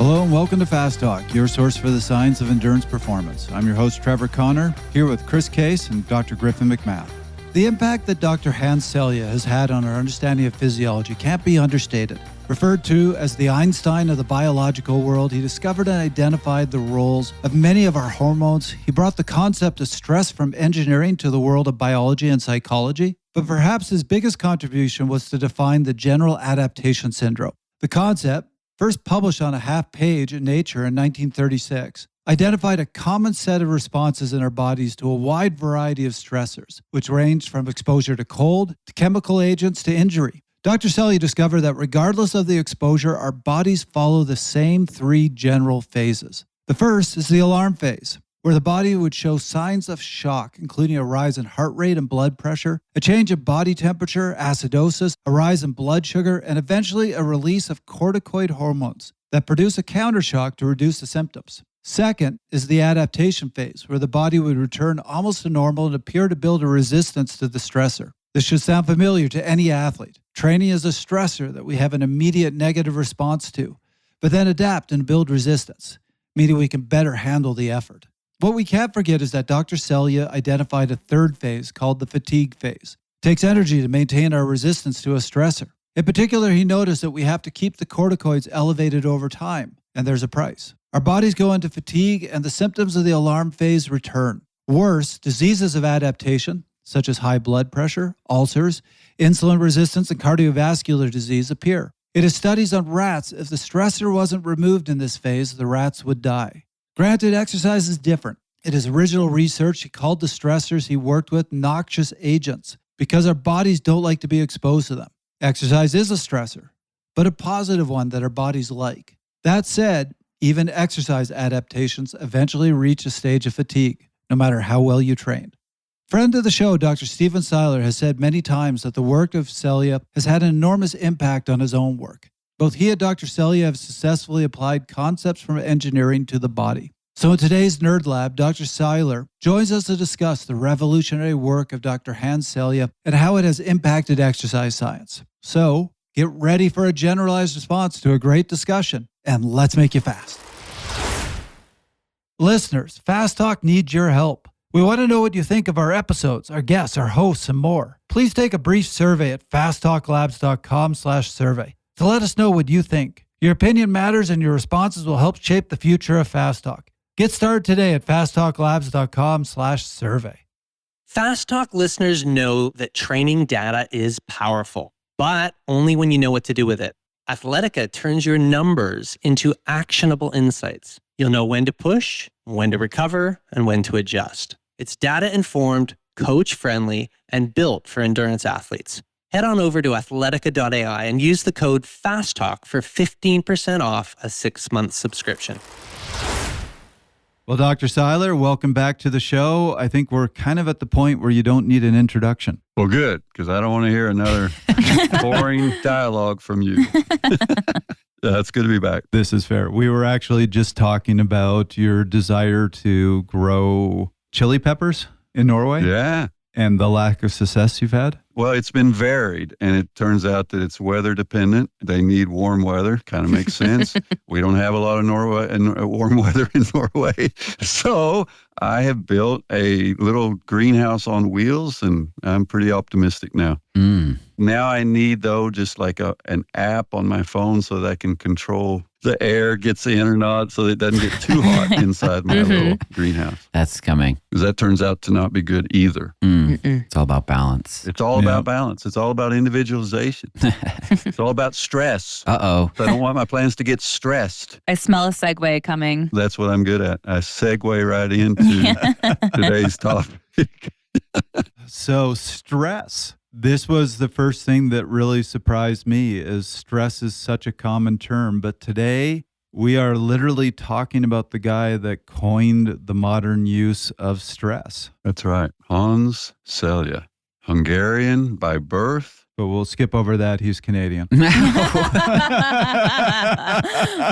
Hello and welcome to Fast Talk, your source for the science of endurance performance. I'm your host, Trevor Connor, here with Chris Case and Dr. Griffin McMath. The impact that Dr. Hans Selye has had on our understanding of physiology can't be understated. Referred to as the Einstein of the biological world, he discovered and identified the roles of many of our hormones. He brought the concept of stress from engineering to the world of biology and psychology. But perhaps his biggest contribution was to define the General Adaptation Syndrome. The concept, first published on a half page in Nature in 1936, identified a common set of responses in our bodies to a wide variety of stressors, which ranged from exposure to cold, to chemical agents, to injury. Dr. Selye discovered that regardless of the exposure, our bodies follow the same three general phases. The first is the alarm phase, where the body would show signs of shock, including a rise in heart rate and blood pressure, a change in body temperature, acidosis, a rise in blood sugar, and eventually a release of corticoid hormones that produce a countershock to reduce the symptoms. Second is the adaptation phase, where the body would return almost to normal and appear to build a resistance to the stressor. This should sound familiar to any athlete. Training is a stressor that we have an immediate negative response to, but then adapt and build resistance, meaning we can better handle the effort. What we can't forget is that Dr. Selye identified a third phase called the fatigue phase. It takes energy to maintain our resistance to a stressor. In particular, he noticed that we have to keep the corticoids elevated over time, and there's a price. Our bodies go into fatigue, and the symptoms of the alarm phase return. Worse, diseases of adaptation, such as high blood pressure, ulcers, insulin resistance, and cardiovascular disease appear. It is studies on rats. If the stressor wasn't removed in this phase, the rats would die. Granted, exercise is different. In his original research, he called the stressors he worked with noxious agents because our bodies don't like to be exposed to them. Exercise is a stressor, but a positive one that our bodies like. That said, even exercise adaptations eventually reach a stage of fatigue, no matter how well you trained. Friend of the show, Dr. Stephen Seiler, has said many times that the work of Selye has had an enormous impact on his own work. Both he and Dr. Selye have successfully applied concepts from engineering to the body. So in today's Nerd Lab, Dr. Seiler joins us to discuss the revolutionary work of Dr. Hans Selye and how it has impacted exercise science. So get ready for a generalized response to a great discussion, and let's make you fast. Listeners, Fast Talk needs your help. We want to know what you think of our episodes, our guests, our hosts, and more. Please take a brief survey at fasttalklabs.com/survey. to let us know what you think. Your opinion matters and your responses will help shape the future of Fast Talk. Get started today at fasttalklabs.com/survey. Fast Talk listeners know that training data is powerful, but only when you know what to do with it. Athletica turns your numbers into actionable insights. You'll know when to push, when to recover, and when to adjust. It's data-informed, coach-friendly, and built for endurance athletes. Head on over to athletica.ai and use the code FASTTALK for 15% off a 6-month subscription. Well, Dr. Seiler, welcome back to the show. I think we're kind of at the point where you don't need an introduction. Well, good, because I don't want to hear another boring dialogue from you. Yeah, it's good to be back. This is fair. We were actually just talking about your desire to grow chili peppers in Norway. Yeah. And the lack of success you've had. Well, it's been varied, and it turns out that it's weather dependent. They need warm weather. Kind of makes sense. We don't have a lot of warm weather in Norway. So I have built a little greenhouse on wheels, and I'm pretty optimistic now. Now I need, though, just like an app on my phone so that I can control the air gets in or not, so that it doesn't get too hot inside my little greenhouse. That's coming. Because that turns out to not be good either. It's all about balance. It's all about balance. It's all about individualization. It's all about stress. Uh-oh. I don't want my plans to get stressed. I smell a segue coming. That's what I'm good at. I segue right into today's topic. So stress. This was the first thing that really surprised me, is stress is such a common term. But today we are literally talking about the guy that coined the modern use of stress. That's right. Hans Selye, Hungarian by birth. But we'll skip over that. He's Canadian.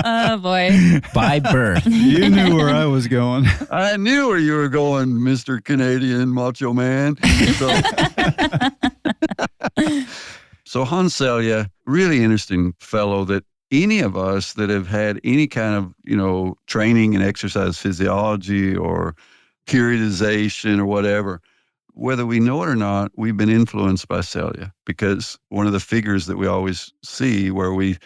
Oh, boy. By birth. You knew where I was going. I knew where you were going, Mr. Canadian Macho Man. So Hans Selye, really interesting fellow that any of us that have had any kind of, training in exercise physiology or periodization or whatever, whether we know it or not, we've been influenced by Selye, because one of the figures that we always see where we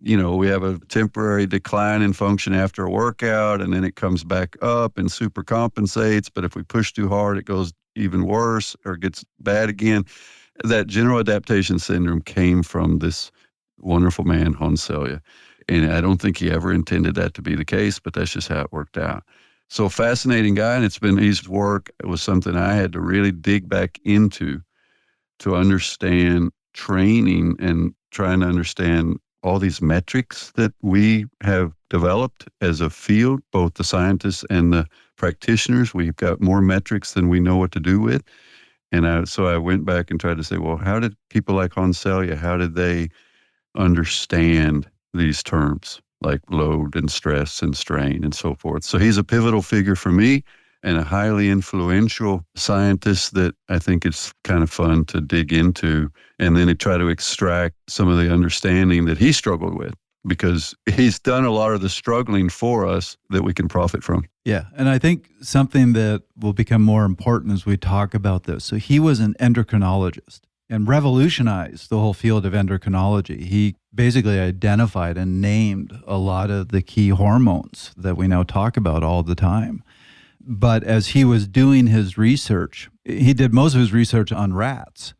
have a temporary decline in function after a workout, and then it comes back up and super compensates. But if we push too hard, it goes even worse or gets bad again. That General Adaptation Syndrome came from this wonderful man, Selye. And I don't think he ever intended that to be the case, but that's just how it worked out. So fascinating guy, and his work was something I had to really dig back into to understand training and trying to understand all these metrics that we have developed as a field, both the scientists and the practitioners. We've got more metrics than we know what to do with. And so I went back and tried to say, well, how did people like Selye, how did they understand these terms like load and stress and strain and so forth? So he's a pivotal figure for me and a highly influential scientist that I think it's kind of fun to dig into and then to try to extract some of the understanding that he struggled with, because he's done a lot of the struggling for us that we can profit from. Yeah, and I think something that will become more important as we talk about this. So he was an endocrinologist and revolutionized the whole field of endocrinology. He basically identified and named a lot of the key hormones that we now talk about all the time. But as he was doing his research, he did most of his research on rats.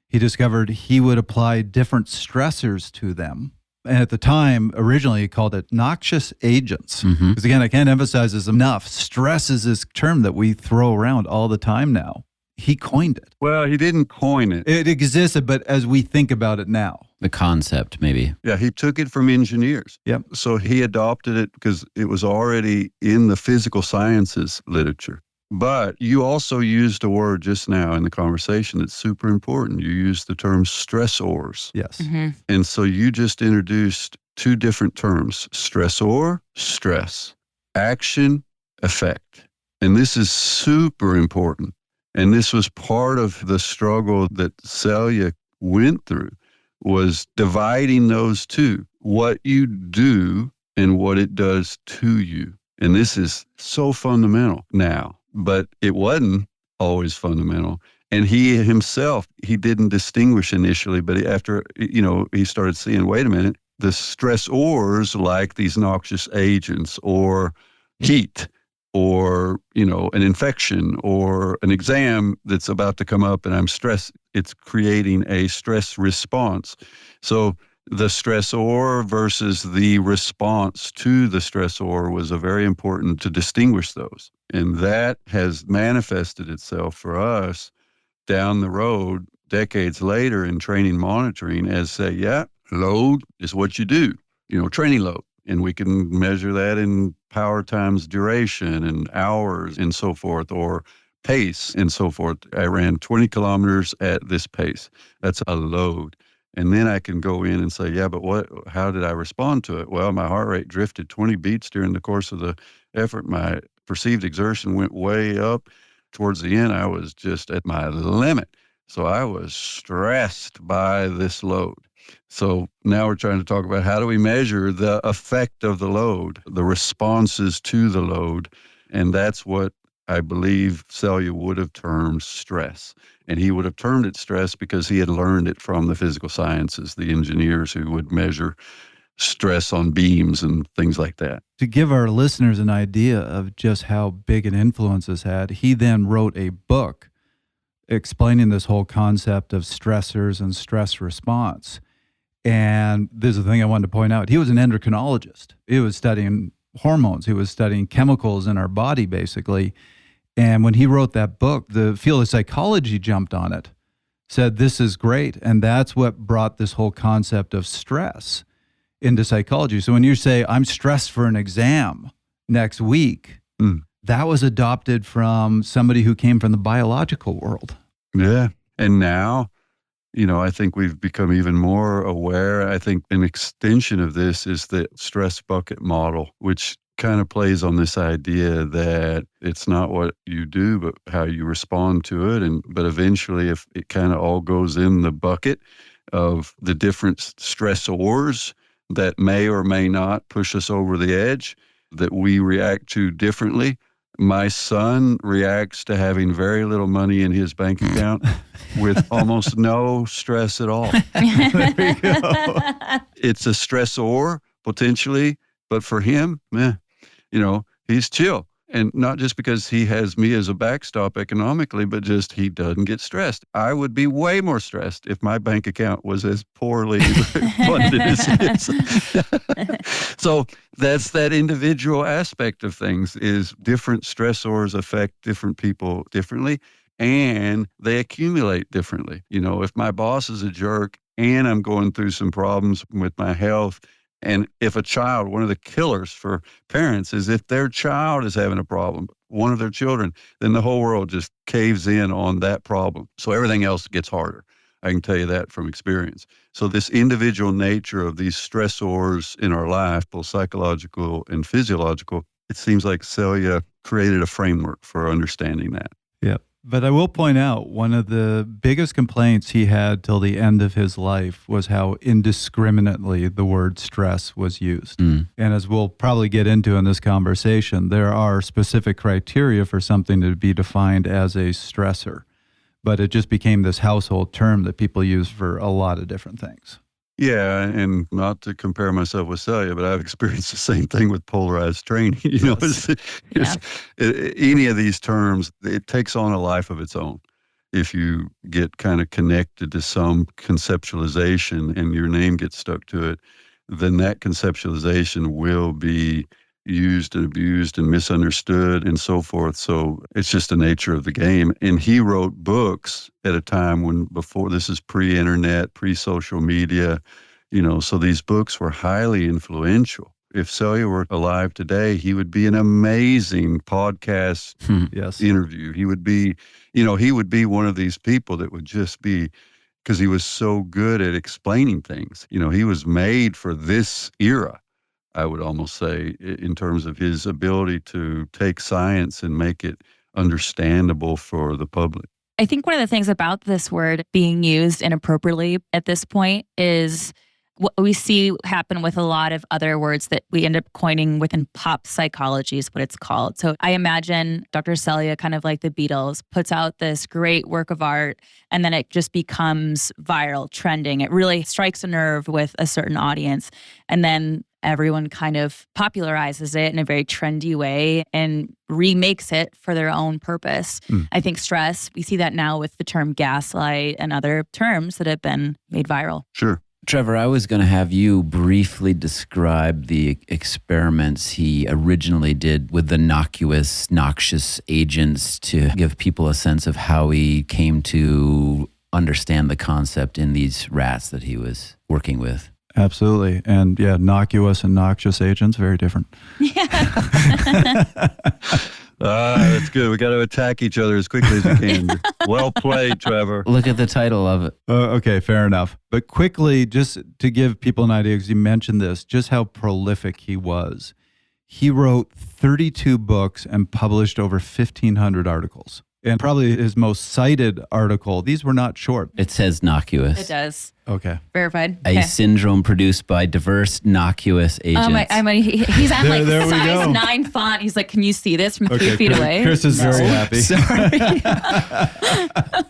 He discovered he would apply different stressors to them. And at the time, originally, he called it noxious agents. Because again, I can't emphasize this enough. Stress is this term that we throw around all the time now. He coined it. Well, he didn't coin it. It existed, but as we think about it now. The concept, maybe. Yeah, he took it from engineers. Yep. So he adopted it because it was already in the physical sciences literature. But you also used a word just now in the conversation that's super important. You used the term stressors. Yes. And so you just introduced two different terms: stressor, stress, action, effect. And this is super important. And this was part of the struggle that Selye went through, was dividing those two, what you do and what it does to you. And this is so fundamental now, but it wasn't always fundamental. And he himself, he didn't distinguish initially, but after, he started seeing, wait a minute, the stressors like these noxious agents or heat or, an infection or an exam that's about to come up and I'm stressed, it's creating a stress response. So the stressor versus the response to the stressor was very important to distinguish those. And that has manifested itself for us down the road, decades later in training monitoring as say, load is what you do, training load. And we can measure that in power times duration and hours and so forth, or pace and so forth. I ran 20 kilometers at this pace. That's a load. And then I can go in and say, but how did I respond to it? Well, my heart rate drifted 20 beats during the course of the effort. My perceived exertion went way up. Towards the end, I was just at my limit. So I was stressed by this load. So now we're trying to talk about how do we measure the effect of the load, the responses to the load. And that's what I believe Selye would have termed stress. And he would have termed it stress because he had learned it from the physical sciences, the engineers who would measure stress on beams and things like that. To give our listeners an idea of just how big an influence this had, he then wrote a book explaining this whole concept of stressors and stress response. And this is the thing I wanted to point out. He was an endocrinologist. He was studying hormones. He was studying chemicals in our body, basically. And when he wrote that book, the field of psychology jumped on it, said, this is great. And that's what brought this whole concept of stress into psychology. So when you say, I'm stressed for an exam next week, that was adopted from somebody who came from the biological world. Yeah. And now, I think we've become even more aware. I think an extension of this is the stress bucket model, which kind of plays on this idea that it's not what you do, but how you respond to it. But eventually, if it kind of all goes in the bucket of the different stressors, that may or may not push us over the edge, that we react to differently. My son reacts to having very little money in his bank account with almost no stress at all. There we go. It's a stressor, potentially, but for him, he's chill. And not just because he has me as a backstop economically, but just he doesn't get stressed. I would be way more stressed if my bank account was as poorly funded as his. So that's that individual aspect of things, is different stressors affect different people differently, and they accumulate differently. If my boss is a jerk and I'm going through some problems with my health, and if a child, one of the killers for parents is if their child is having a problem, one of their children, then the whole world just caves in on that problem. So everything else gets harder. I can tell you that from experience. So this individual nature of these stressors in our life, both psychological and physiological, it seems like Selye created a framework for understanding that. Yeah. But I will point out, one of the biggest complaints he had till the end of his life was how indiscriminately the word stress was used. And as we'll probably get into in this conversation, there are specific criteria for something to be defined as a stressor. But it just became this household term that people use for a lot of different things. Yeah, and not to compare myself with Selye, but I've experienced the same thing with polarized training. Any of these terms, it takes on a life of its own. If you get kind of connected to some conceptualization and your name gets stuck to it, then that conceptualization will be used and abused and misunderstood and so forth. So it's just the nature of the game. And he wrote books at a time before this is pre-internet, pre-social media, so these books were highly influential. If Selye were alive today, he would be an amazing podcast interview. He would be, one of these people that would just be, because he was so good at explaining things. He was made for this era, I would almost say, in terms of his ability to take science and make it understandable for the public. I think one of the things about this word being used inappropriately at this point is what we see happen with a lot of other words that we end up coining within pop psychology is what it's called. So I imagine Dr. Selye, kind of like the Beatles, puts out this great work of art and then it just becomes viral, trending. It really strikes a nerve with a certain audience. And then everyone kind of popularizes it in a very trendy way and remakes it for their own purpose. I think stress, we see that now with the term gaslight and other terms that have been made viral. Sure. Trevor, I was going to have you briefly describe the experiments he originally did with the noxious agents to give people a sense of how he came to understand the concept in these rats that he was working with. Absolutely. And yeah, innocuous and noxious agents, very different. That's good. We got to attack each other as quickly as we can. Well played, Trevor. Look at the title of it. Okay, fair enough. But quickly, just to give people an idea, because you mentioned this, just how prolific he was. He wrote 32 books and published over 1,500 articles. And probably his most cited article, these were not short. It says innocuous. It does. Okay. Verified. A syndrome produced by diverse innocuous agents. He's on There we size go. 9 font. He's like, can you see this from 3 feet away? Chris is very happy. Sorry.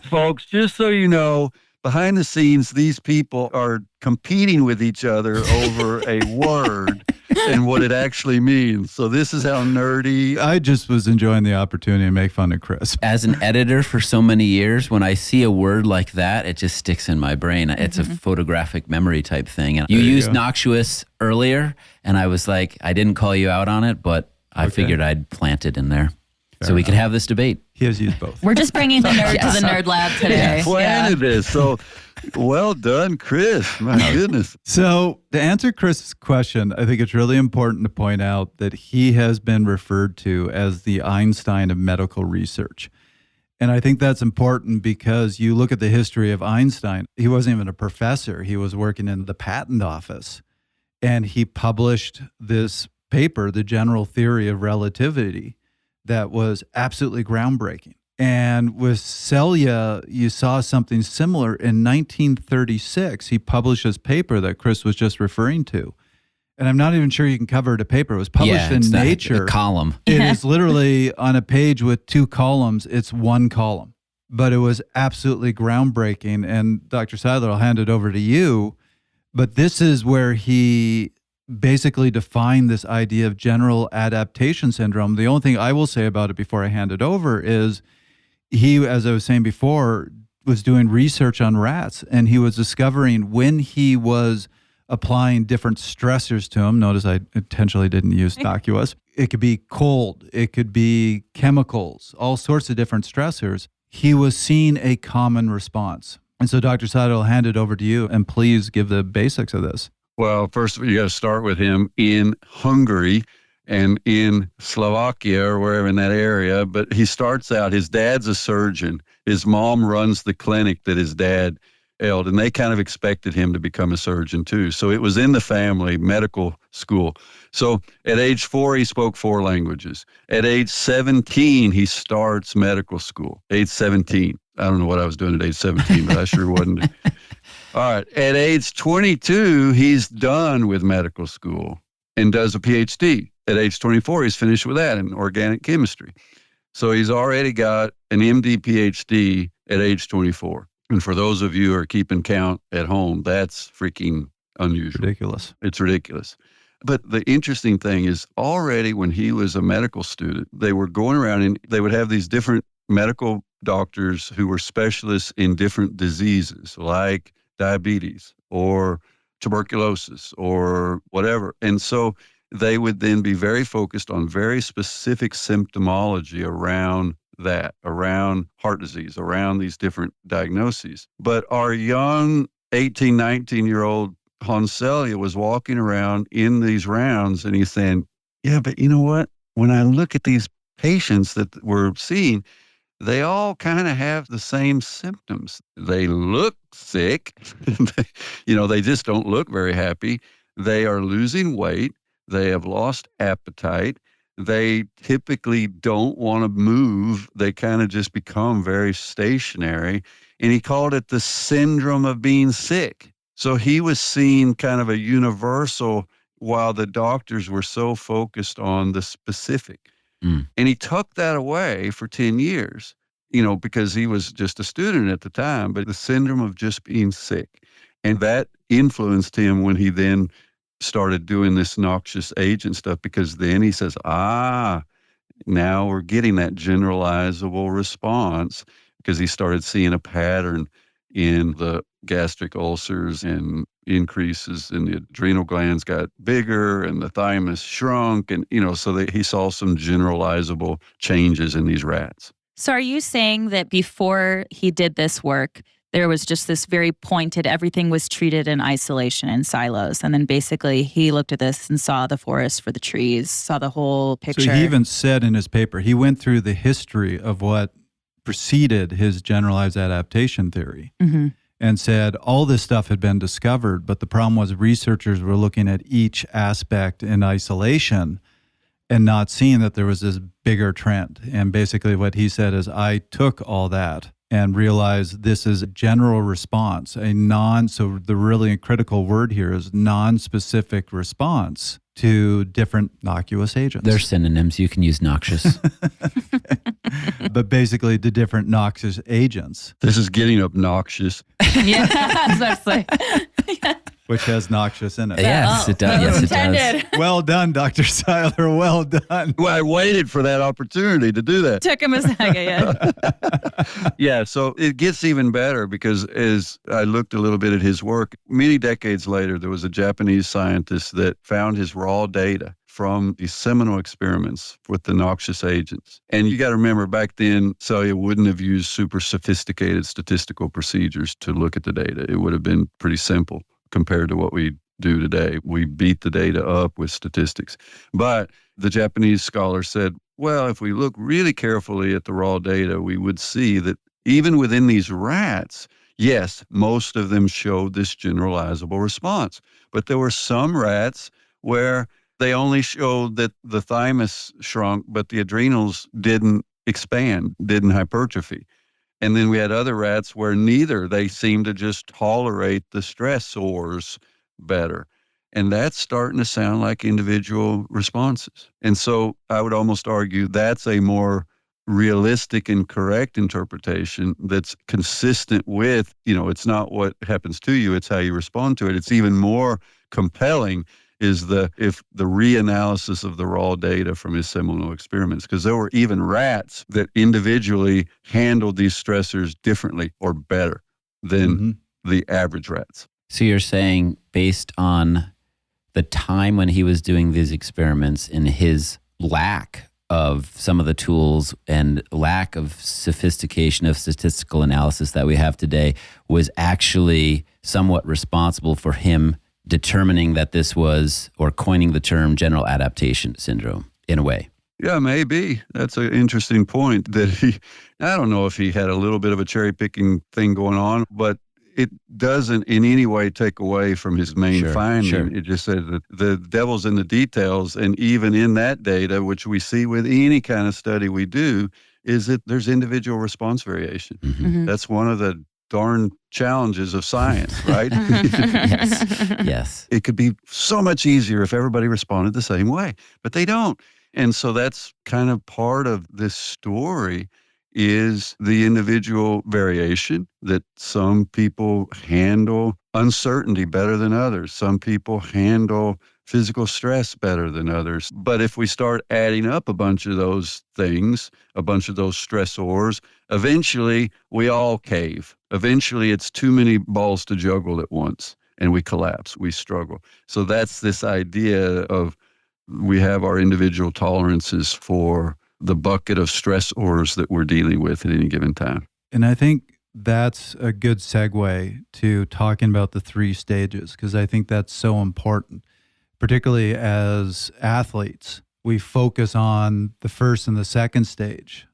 Folks, just so you know, behind the scenes, these people are competing with each other over a word and what it actually means. So this is how nerdy. I just was enjoying the opportunity to make fun of Chris. As an editor for so many years, when I see a word like that, it just sticks in my brain. It's a photographic memory type thing. And you used noxious earlier, and I was like, I didn't call you out on it, but I figured I'd plant it in there. So we could have this debate. He has used both. We're just bringing the nerd to the nerd lab today. Planted this. So well done, Chris. My goodness. So to answer Chris's question, I think it's really important to point out that he has been referred to as the Einstein of medical research. And I think that's important because you look at the history of Einstein. He wasn't even a professor. He was working in the patent office. And he published this paper, The General Theory of Relativity, that was absolutely groundbreaking. And with Selye, you saw something similar. In 1936, he published this paper that Chris was just referring to. And I'm not even sure you can cover it a paper. It was published in it's Nature. a column. It is literally on a page with 2 columns. It's 1 column. But it was absolutely groundbreaking. And Dr. Seiler, I'll hand it over to you. But this is where he basically defined this idea of general adaptation syndrome. The only thing I will say about it before I hand it over is he, as I was saying before, was doing research on rats, and he was discovering when he was applying different stressors to them. Notice I intentionally didn't use innocuous. It could be cold. It could be chemicals, all sorts of different stressors. He was seeing a common response. And so, Dr. Seiler, I'll hand it over to you, and please give the basics of this. Well, first of all, you got to start with him in Hungary and in Slovakia or wherever in that area. But he starts out, his dad's a surgeon. His mom runs the clinic that his dad held, and they kind of expected him to become a surgeon too. So it was in the family, medical school. So at age 4, he spoke 4 languages. At age 17, he starts medical school. Age 17. I don't know what I was doing at age 17, but I sure wasn't. All right. At age 22, he's done with medical school and does a PhD. At age 24, he's finished with that in organic chemistry. So he's already got an MD PhD at age 24. And for those of you who are keeping count at home, that's freaking unusual. Ridiculous. It's ridiculous. But the interesting thing is already when he was a medical student, they were going around and they would have these different medical doctors who were specialists in different diseases like diabetes or tuberculosis or whatever. And so they would then be very focused on very specific symptomology around that, around heart disease, around these different diagnoses. But our young 18, 19-year-old Selye was walking around in these rounds and he's saying, yeah, but you know what? When I look at these patients that we're seeing, they all kind of have the same symptoms. They look sick. They just don't look very happy. They are losing weight. They have lost appetite. They typically don't want to move. They kind of just become very stationary. And he called it the syndrome of being sick. So he was seeing kind of a universal while the doctors were so focused on the specific. And he tucked that away for 10 years, because he was just a student at the time, but the syndrome of just being sick. And that influenced him when he then started doing this noxious agent stuff, because then he says, now we're getting that generalizable response, because he started seeing a pattern in the gastric ulcers and increases in the adrenal glands got bigger and the thymus shrunk. And, so he saw some generalizable changes in these rats. So are you saying that before he did this work, there was just this very pointed, everything was treated in isolation in silos. And then basically he looked at this and saw the forest for the trees, saw the whole picture. So he even said in his paper, he went through the history of what preceded his generalized adaptation theory and said all this stuff had been discovered, but the problem was researchers were looking at each aspect in isolation and not seeing that there was this bigger trend. And basically what he said is, I took all that and realized this is a general response, so the really critical word here is non-specific response to different innocuous agents. They're synonyms. You can use noxious. But basically to different noxious agents. This is getting obnoxious. Yeah, that's like, Which has noxious in it. Yes, it does. Yes, it does. Well done, Dr. Seiler. Well done. Well, I waited for that opportunity to do that. Took him a second, yeah. Yeah, so it gets even better because as I looked a little bit at his work, many decades later, there was a Japanese scientist that found his raw data from the seminal experiments with the noxious agents. And you got to remember, back then, Selye wouldn't have used super sophisticated statistical procedures to look at the data. It would have been pretty simple compared to what we do today. We beat the data up with statistics. But the Japanese scholar said, well, if we look really carefully at the raw data, we would see that even within these rats, yes, most of them showed this generalizable response. But there were some rats where they only showed that the thymus shrunk, but the adrenals didn't expand, didn't hypertrophy. And then we had other rats where neither. They seemed to just tolerate the stressors better. And that's starting to sound like individual responses. And so I would almost argue that's a more realistic and correct interpretation that's consistent with, it's not what happens to you, it's how you respond to it. It's even more compelling is the reanalysis of the raw data from his seminal experiments, because there were even rats that individually handled these stressors differently or better than the average rats. So you're saying based on the time when he was doing these experiments and his lack of some of the tools and lack of sophistication of statistical analysis that we have today was actually somewhat responsible for him determining that this was, or coining the term, General Adaptation Syndrome in a way. Yeah, maybe. That's an interesting point that I don't know if he had a little bit of a cherry picking thing going on, but it doesn't in any way take away from his main finding. Sure. It just says that the devil's in the details. And even in that data, which we see with any kind of study we do, is that there's individual response variation. That's one of the darn challenges of science, right? Yes. It could be so much easier if everybody responded the same way, but they don't. And so that's kind of part of this story is the individual variation, that some people handle uncertainty better than others. Some people handle physical stress better than others. But if we start adding up a bunch of those things, a bunch of those stressors, eventually we all cave. Eventually it's too many balls to juggle at once and we collapse, we struggle. So that's this idea of we have our individual tolerances for the bucket of stressors that we're dealing with at any given time. And I think that's a good segue to talking about the 3 stages, because I think that's so important, particularly as athletes. We focus on the first and the second stage.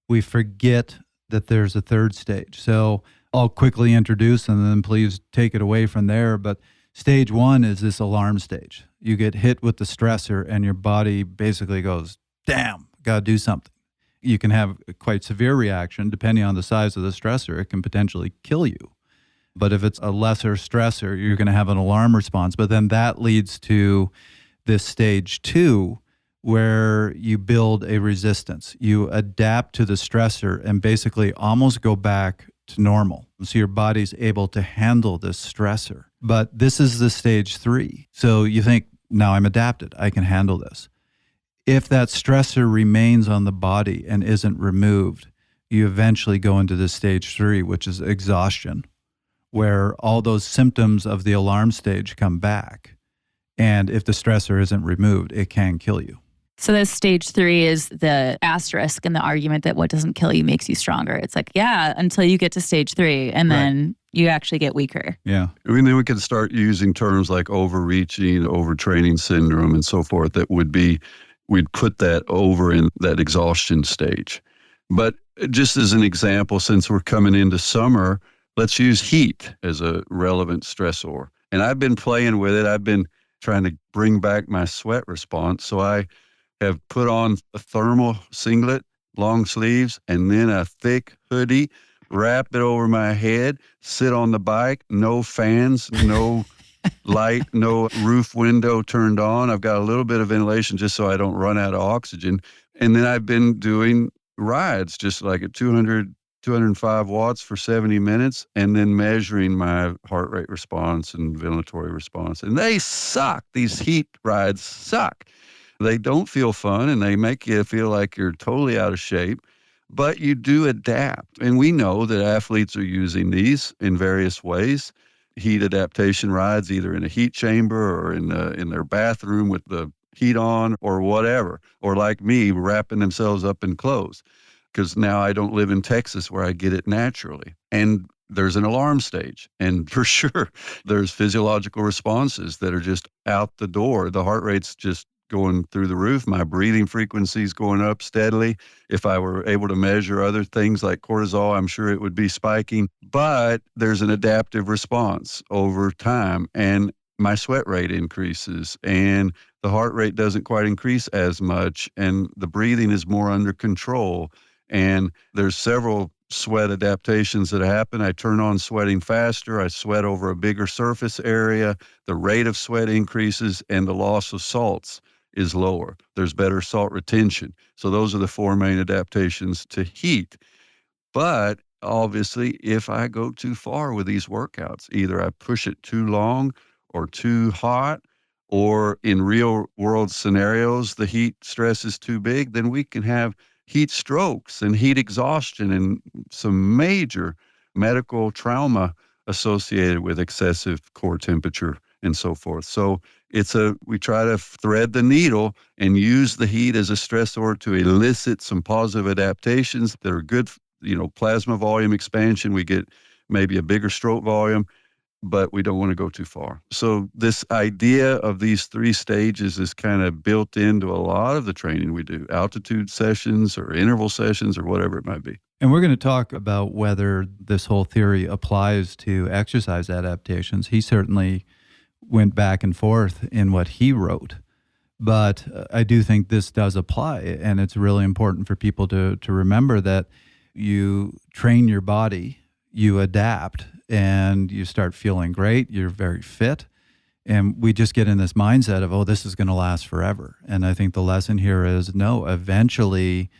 We forget that there's a third stage. So I'll quickly introduce and then please take it away from there. But stage 1 is this alarm stage. You get hit with the stressor and your body basically goes, damn, got to do something. You can have a quite severe reaction. Depending on the size of the stressor, it can potentially kill you. But if it's a lesser stressor, you're going to have an alarm response. But then that leads to this stage 2, where you build a resistance. You adapt to the stressor and basically almost go back to normal. So your body's able to handle this stressor. But this is the stage 3. So you think, now I'm adapted. I can handle this. If that stressor remains on the body and isn't removed, you eventually go into this stage 3, which is exhaustion, where all those symptoms of the alarm stage come back. And if the stressor isn't removed, it can kill you. So this stage 3 is the asterisk in the argument that what doesn't kill you makes you stronger. It's like, yeah, until you get to stage 3, and then you actually get weaker. Yeah. I mean, then we could start using terms like overreaching, overtraining syndrome, and so forth. That would be, we'd put that over in that exhaustion stage. But just as an example, since we're coming into summer, let's use heat as a relevant stressor. And I've been playing with it. I've been trying to bring back my sweat response. So I have put on a thermal singlet, long sleeves, and then a thick hoodie, wrap it over my head, sit on the bike, no fans, no light, no roof window turned on. I've got a little bit of ventilation just so I don't run out of oxygen. And then I've been doing rides just like at 205 watts for 70 minutes, and then measuring my heart rate response and ventilatory response. And they suck. These heat rides suck. They don't feel fun, and they make you feel like you're totally out of shape, but you do adapt. And we know that athletes are using these in various ways. Heat adaptation rides, either in a heat chamber or in their bathroom with the heat on or whatever, or like me, wrapping themselves up in clothes, because now I don't live in Texas where I get it naturally. And there's an alarm stage. And for sure, there's physiological responses that are just out the door. The heart rate's just going through the roof. My breathing frequency is going up steadily. If I were able to measure other things like cortisol, I'm sure it would be spiking. But there's an adaptive response over time, and my sweat rate increases, and the heart rate doesn't quite increase as much, and the breathing is more under control. And there's several sweat adaptations that happen. I turn on sweating faster. I sweat over a bigger surface area. The rate of sweat increases and the loss of salts is lower. There's better salt retention. So those are the four main adaptations to heat. But obviously, if I go too far with these workouts, either I push it too long or too hot, or in real world scenarios, the heat stress is too big, then we can have heat strokes and heat exhaustion and some major medical trauma associated with excessive core temperature and so forth. So we try to thread the needle and use the heat as a stressor to elicit some positive adaptations that are good, plasma volume expansion. We get maybe a bigger stroke volume, but we don't want to go too far. So this idea of these three stages is kind of built into a lot of the training we do, altitude sessions or interval sessions or whatever it might be. And we're going to talk about whether this whole theory applies to exercise adaptations. He certainly went back and forth in what he wrote, but I do think this does apply. And it's really important for people to remember that you train your body, you adapt, and you start feeling great. You're very fit. And we just get in this mindset of, oh, this is going to last forever. And I think the lesson here is, no, eventually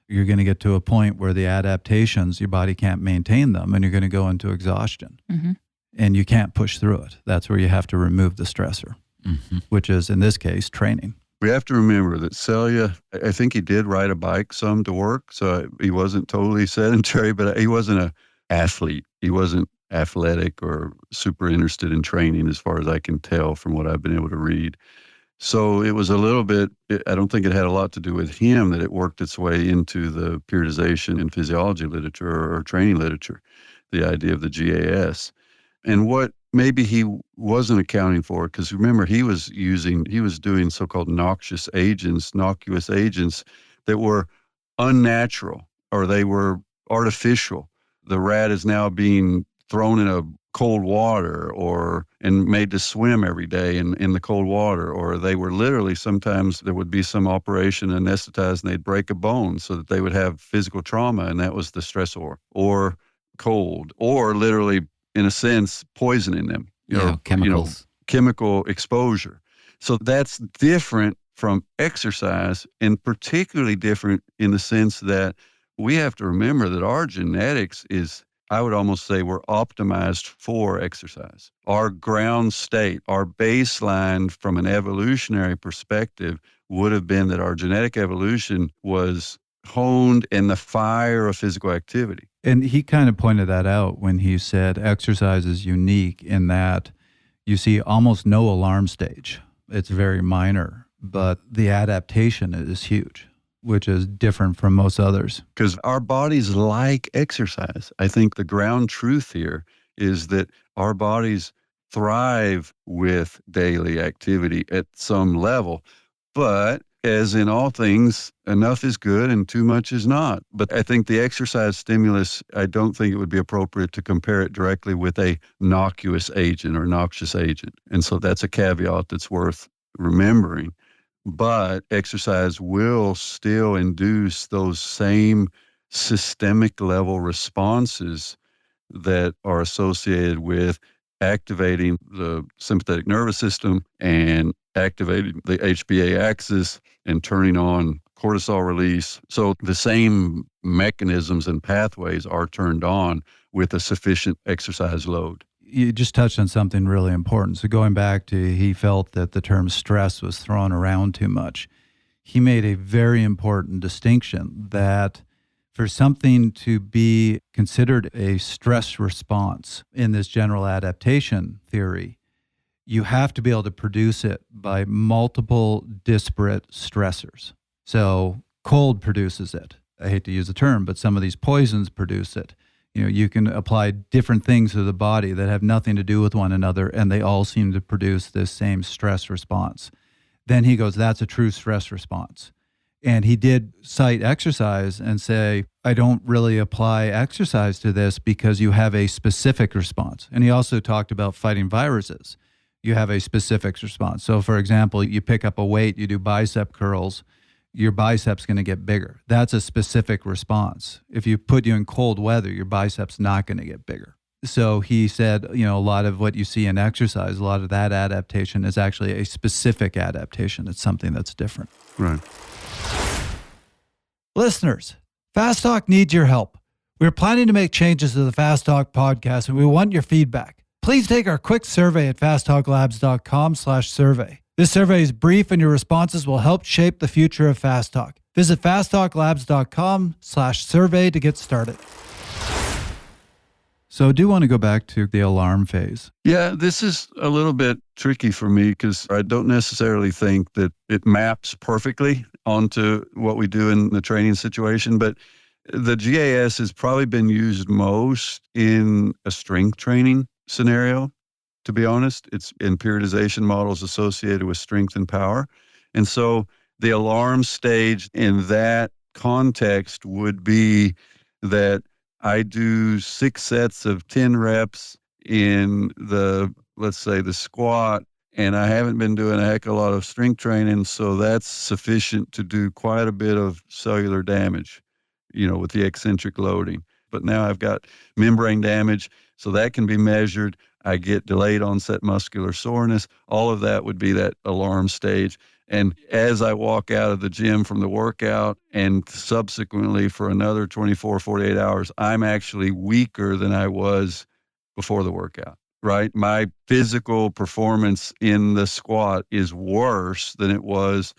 you're going to get to a point where the adaptations, your body can't maintain them, and you're going to go into exhaustion. Mm-hmm. And you can't push through it. That's where you have to remove the stressor, which is, in this case, training. We have to remember that Selye, I think he did ride a bike some to work, so he wasn't totally sedentary, but he wasn't an athlete. He wasn't athletic or super interested in training, as far as I can tell from what I've been able to read. So it was a little bit, I don't think it had a lot to do with him that it worked its way into the periodization in physiology literature or training literature, the idea of the GAS. And what maybe he wasn't accounting for, because remember, he was doing so-called noxious agents that were unnatural, or they were artificial. The rat is now being thrown in a cold water and made to swim every day in the cold water, or they were literally, sometimes there would be some operation anesthetized and they'd break a bone so that they would have physical trauma, and that was the stressor, or cold, or literally, in a sense, poisoning them. Chemicals. Chemical exposure. So that's different from exercise, and particularly different in the sense that we have to remember that our genetics is, I would almost say, we're optimized for exercise. Our ground state, our baseline from an evolutionary perspective would have been that our genetic evolution was honed in the fire of physical activity. And he kind of pointed that out when he said exercise is unique in that you see almost no alarm stage. It's very minor, but the adaptation is huge, which is different from most others. Because our bodies like exercise. I think the ground truth here is that our bodies thrive with daily activity at some level. But as in all things, enough is good and too much is not. But I think the exercise stimulus, I don't think it would be appropriate to compare it directly with a noxious agent or noxious agent. And so that's a caveat that's worth remembering. But exercise will still induce those same systemic level responses that are associated with activating the sympathetic nervous system and activating the HPA axis and turning on cortisol release. So the same mechanisms and pathways are turned on with a sufficient exercise load. You just touched on something really important. So going back to, he felt that the term stress was thrown around too much. He made a very important distinction that for something to be considered a stress response in this general adaptation theory, you have to be able to produce it by multiple disparate stressors. So cold produces it. I hate to use the term, but some of these poisons produce it. You can apply different things to the body that have nothing to do with one another, and they all seem to produce this same stress response. Then he goes, that's a true stress response. And he did cite exercise and say, I don't really apply exercise to this because you have a specific response. And he also talked about fighting viruses. You have a specific response. So for example, you pick up a weight, you do bicep curls, your biceps going to get bigger. That's a specific response. If you put you in cold weather, your biceps not going to get bigger. So he said, a lot of what you see in exercise, a lot of that adaptation is actually a specific adaptation. It's something that's different. Right. Listeners, Fast Talk needs your help. We're planning to make changes to the Fast Talk podcast, and we want your feedback. Please take our quick survey at fasttalklabs.com/survey. This survey is brief, and your responses will help shape the future of Fast Talk. Visit fasttalklabs.com/survey to get started. So I do want to go back to the alarm phase. Yeah, this is a little bit tricky for me because I don't necessarily think that it maps perfectly onto what we do in the training situation, but the GAS has probably been used most in a strength training scenario, to be honest. It's in periodization models associated with strength and power. And so the alarm stage in that context would be that I do 6 sets of 10 reps in let's say the squat, and I haven't been doing a heck of a lot of strength training, so that's sufficient to do quite a bit of cellular damage, with the eccentric loading. But now I've got membrane damage, so that can be measured. I get delayed onset muscular soreness. All of that would be that alarm stage. And as I walk out of the gym from the workout and subsequently for another 24, 48 hours, I'm actually weaker than I was before the workout, right? My physical performance in the squat is worse than it was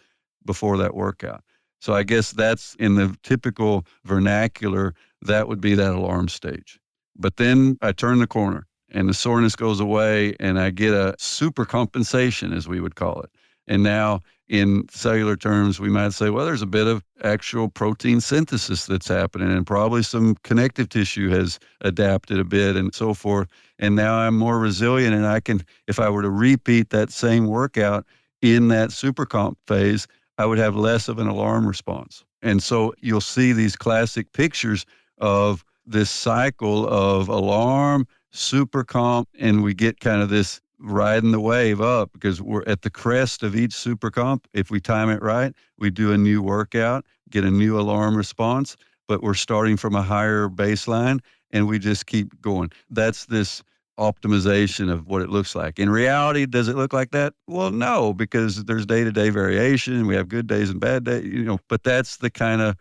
before that workout. So I guess that's in the typical vernacular, that would be that alarm stage. But then I turn the corner and the soreness goes away and I get a super compensation, as we would call it. And now in cellular terms, we might say, well, there's a bit of actual protein synthesis that's happening and probably some connective tissue has adapted a bit and so forth. And now I'm more resilient and I can, if I were to repeat that same workout in that super comp phase, I would have less of an alarm response. And so you'll see these classic pictures of this cycle of alarm, super comp, and we get kind of this riding the wave up because we're at the crest of each super comp. If we time it right, we do a new workout, get a new alarm response, but we're starting from a higher baseline and we just keep going. That's this optimization of what it looks like. In reality, does it look like that? Well, no, because there's day-to-day variation. We have good days and bad days, but that's the kind of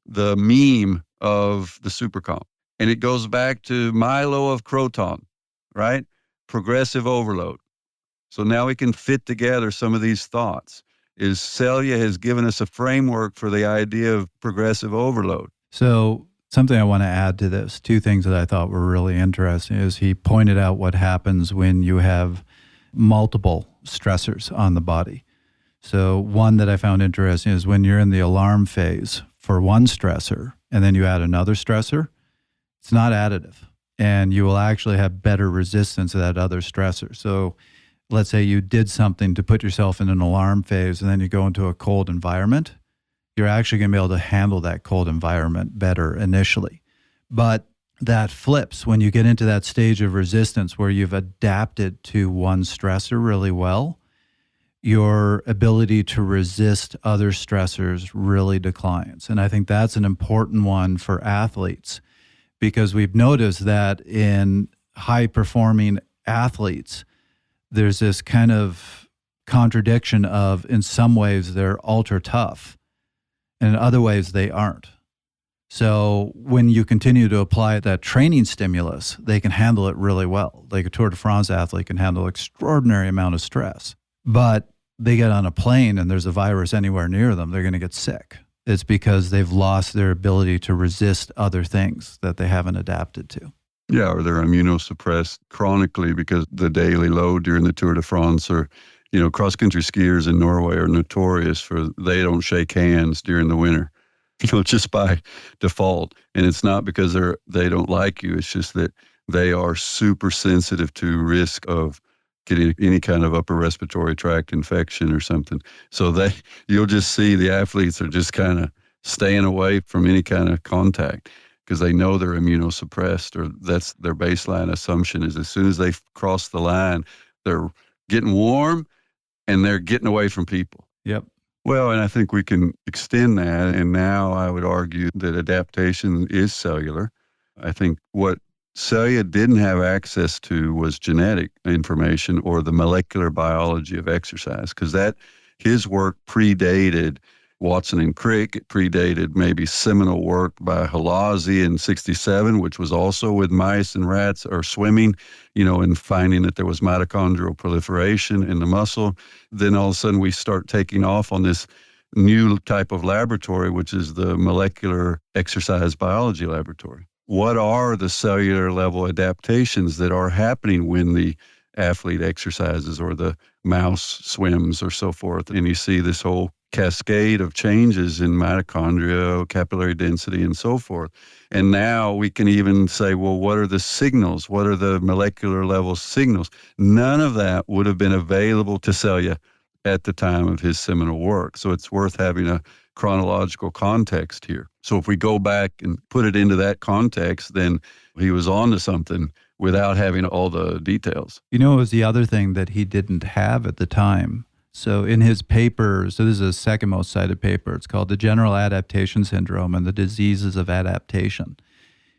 the meme of the super comp. And it goes back to Milo of Croton, right? Progressive overload. So now we can fit together some of these thoughts. Selye has given us a framework for the idea of progressive overload. So something I want to add to this, 2 things that I thought were really interesting is he pointed out what happens when you have multiple stressors on the body. So one that I found interesting is when you're in the alarm phase for one stressor and then you add another stressor, it's not additive. And you will actually have better resistance to that other stressor. So let's say you did something to put yourself in an alarm phase and then you go into a cold environment, you're actually going to be able to handle that cold environment better initially. But that flips when you get into that stage of resistance where you've adapted to one stressor really well, your ability to resist other stressors really declines. And I think that's an important one for athletes, because we've noticed that in high-performing athletes, there's this kind of contradiction of, in some ways, they're ultra tough, and in other ways, they aren't. So when you continue to apply that training stimulus, they can handle it really well. Like a Tour de France athlete can handle an extraordinary amount of stress. But they get on a plane and there's a virus anywhere near them, they're going to get sick. It's because they've lost their ability to resist other things that they haven't adapted to. Yeah, or they're immunosuppressed chronically because the daily load during the Tour de France, or, cross-country skiers in Norway are notorious for they don't shake hands during the winter, just by default. And it's not because they don't like you. It's just that they are super sensitive to risk of getting any kind of upper respiratory tract infection or something. So you'll just see the athletes are just kind of staying away from any kind of contact because they know they're immunosuppressed, or that's their baseline assumption is as soon as they cross the line, they're getting warm and they're getting away from people. Yep. Well, and I think we can extend that. And now I would argue that adaptation is cellular. I think what Selye didn't have access to was genetic information or the molecular biology of exercise, because his work predated Watson and Crick. It predated maybe seminal work by Halazzi in 1967, which was also with mice and rats or swimming, and finding that there was mitochondrial proliferation in the muscle. Then all of a sudden we start taking off on this new type of laboratory, which is the molecular exercise biology laboratory. What are the cellular level adaptations that are happening when the athlete exercises or the mouse swims or so forth? And you see this whole cascade of changes in mitochondria, capillary density, and so forth. And now we can even say, well, what are the signals? What are the molecular level signals? None of that would have been available to Selye at the time of his seminal work. So it's worth having a chronological context here. So if we go back and put it into that context, then he was on to something without having all the details. It was the other thing that he didn't have at the time. So in his paper, so this is the second most cited paper, it's called The General Adaptation Syndrome and the Diseases of Adaptation.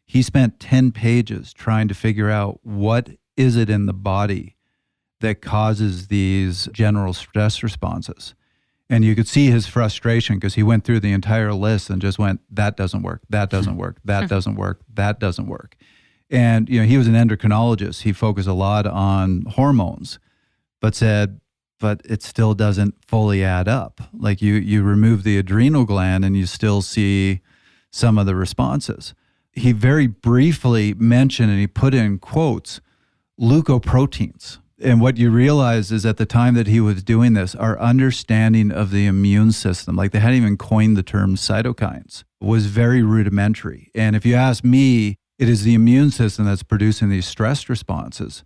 He spent 10 pages trying to figure out what is it in the body that causes these general stress responses. And you could see his frustration because he went through the entire list and just went, that doesn't work, that doesn't work, that doesn't work, that doesn't work. And he was an endocrinologist. He focused a lot on hormones, but said, but it still doesn't fully add up. Like you remove the adrenal gland and you still see some of the responses. He very briefly mentioned, and he put in quotes, leukoproteins. And what you realize is at the time that he was doing this, our understanding of the immune system, like they hadn't even coined the term cytokines, was very rudimentary. And if you ask me, it is the immune system that's producing these stress responses,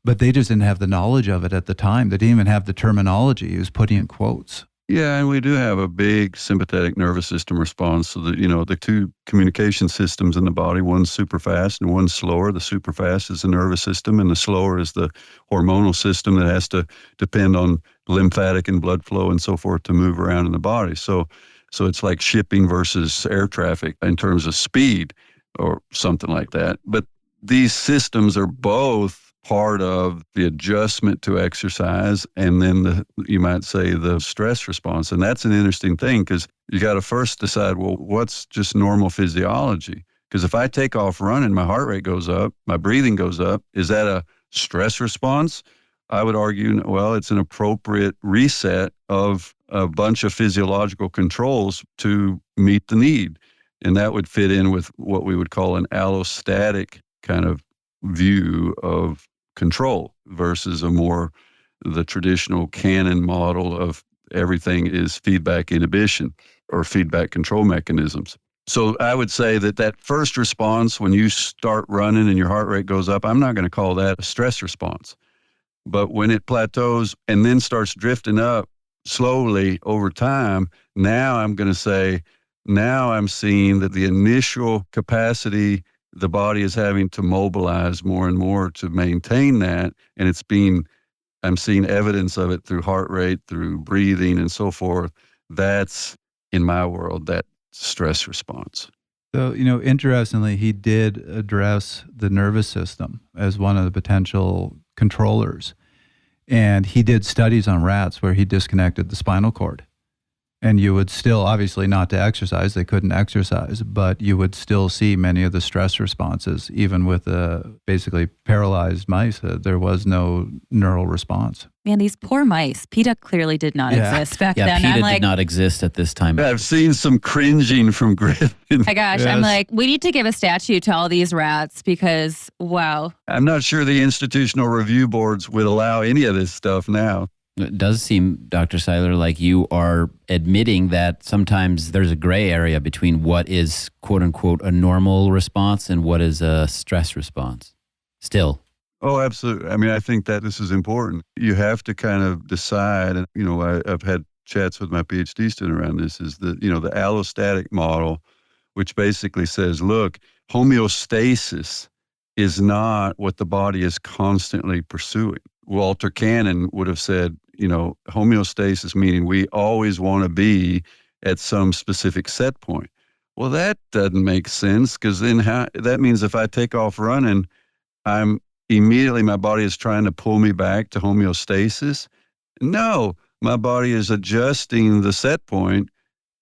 but they just didn't have the knowledge of it at the time. They didn't even have the terminology. He was putting in quotes. Yeah, and we do have a big sympathetic nervous system response. So that, the two communication systems in the body, one's super fast and one's slower. The super fast is the nervous system, and the slower is the hormonal system that has to depend on lymphatic and blood flow and so forth to move around in the body. So it's like shipping versus air traffic in terms of speed or something like that. But these systems are both part of the adjustment to exercise and then you might say the stress response. And that's an interesting thing because you got to first decide, well, what's just normal physiology? Because if I take off running, my heart rate goes up, my breathing goes up. Is that a stress response? I would argue, well, it's an appropriate reset of a bunch of physiological controls to meet the need. And that would fit in with what we would call an allostatic kind of view of control versus the traditional canon model of everything is feedback inhibition or feedback control mechanisms. So I would say that first response when you start running and your heart rate goes up, I'm not going to call that a stress response. But when it plateaus and then starts drifting up slowly over time, now I'm going to say, now I'm seeing that the initial capacity the body is having to mobilize more and more to maintain that. And I'm seeing evidence of it through heart rate, through breathing and so forth. That's, in my world, that stress response. So, interestingly, he did address the nervous system as one of the potential controllers. And he did studies on rats where he disconnected the spinal cord. And you would still, obviously not to exercise, they couldn't exercise, but you would still see many of the stress responses, even with basically paralyzed mice. There was no neural response. Man, these poor mice. PETA clearly did not exist back then. PETA did not exist at this time. I've seen some cringing from Griffin. My gosh, yes. I'm like, we need to give a statue to all these rats because, wow. I'm not sure the institutional review boards would allow any of this stuff now. It does seem, Dr. Seiler, like you are admitting that sometimes there's a gray area between what is, quote unquote, a normal response and what is a stress response. Still. Oh, absolutely. I mean, I think that this is important. You have to kind of decide, and, I've had chats with my PhD student around this, is the allostatic model, which basically says, look, homeostasis is not what the body is constantly pursuing. Walter Cannon would have said, homeostasis meaning we always want to be at some specific set point. Well, that doesn't make sense, because then that means if I take off running, I'm immediately, my body is trying to pull me back to homeostasis. No, my body is adjusting the set point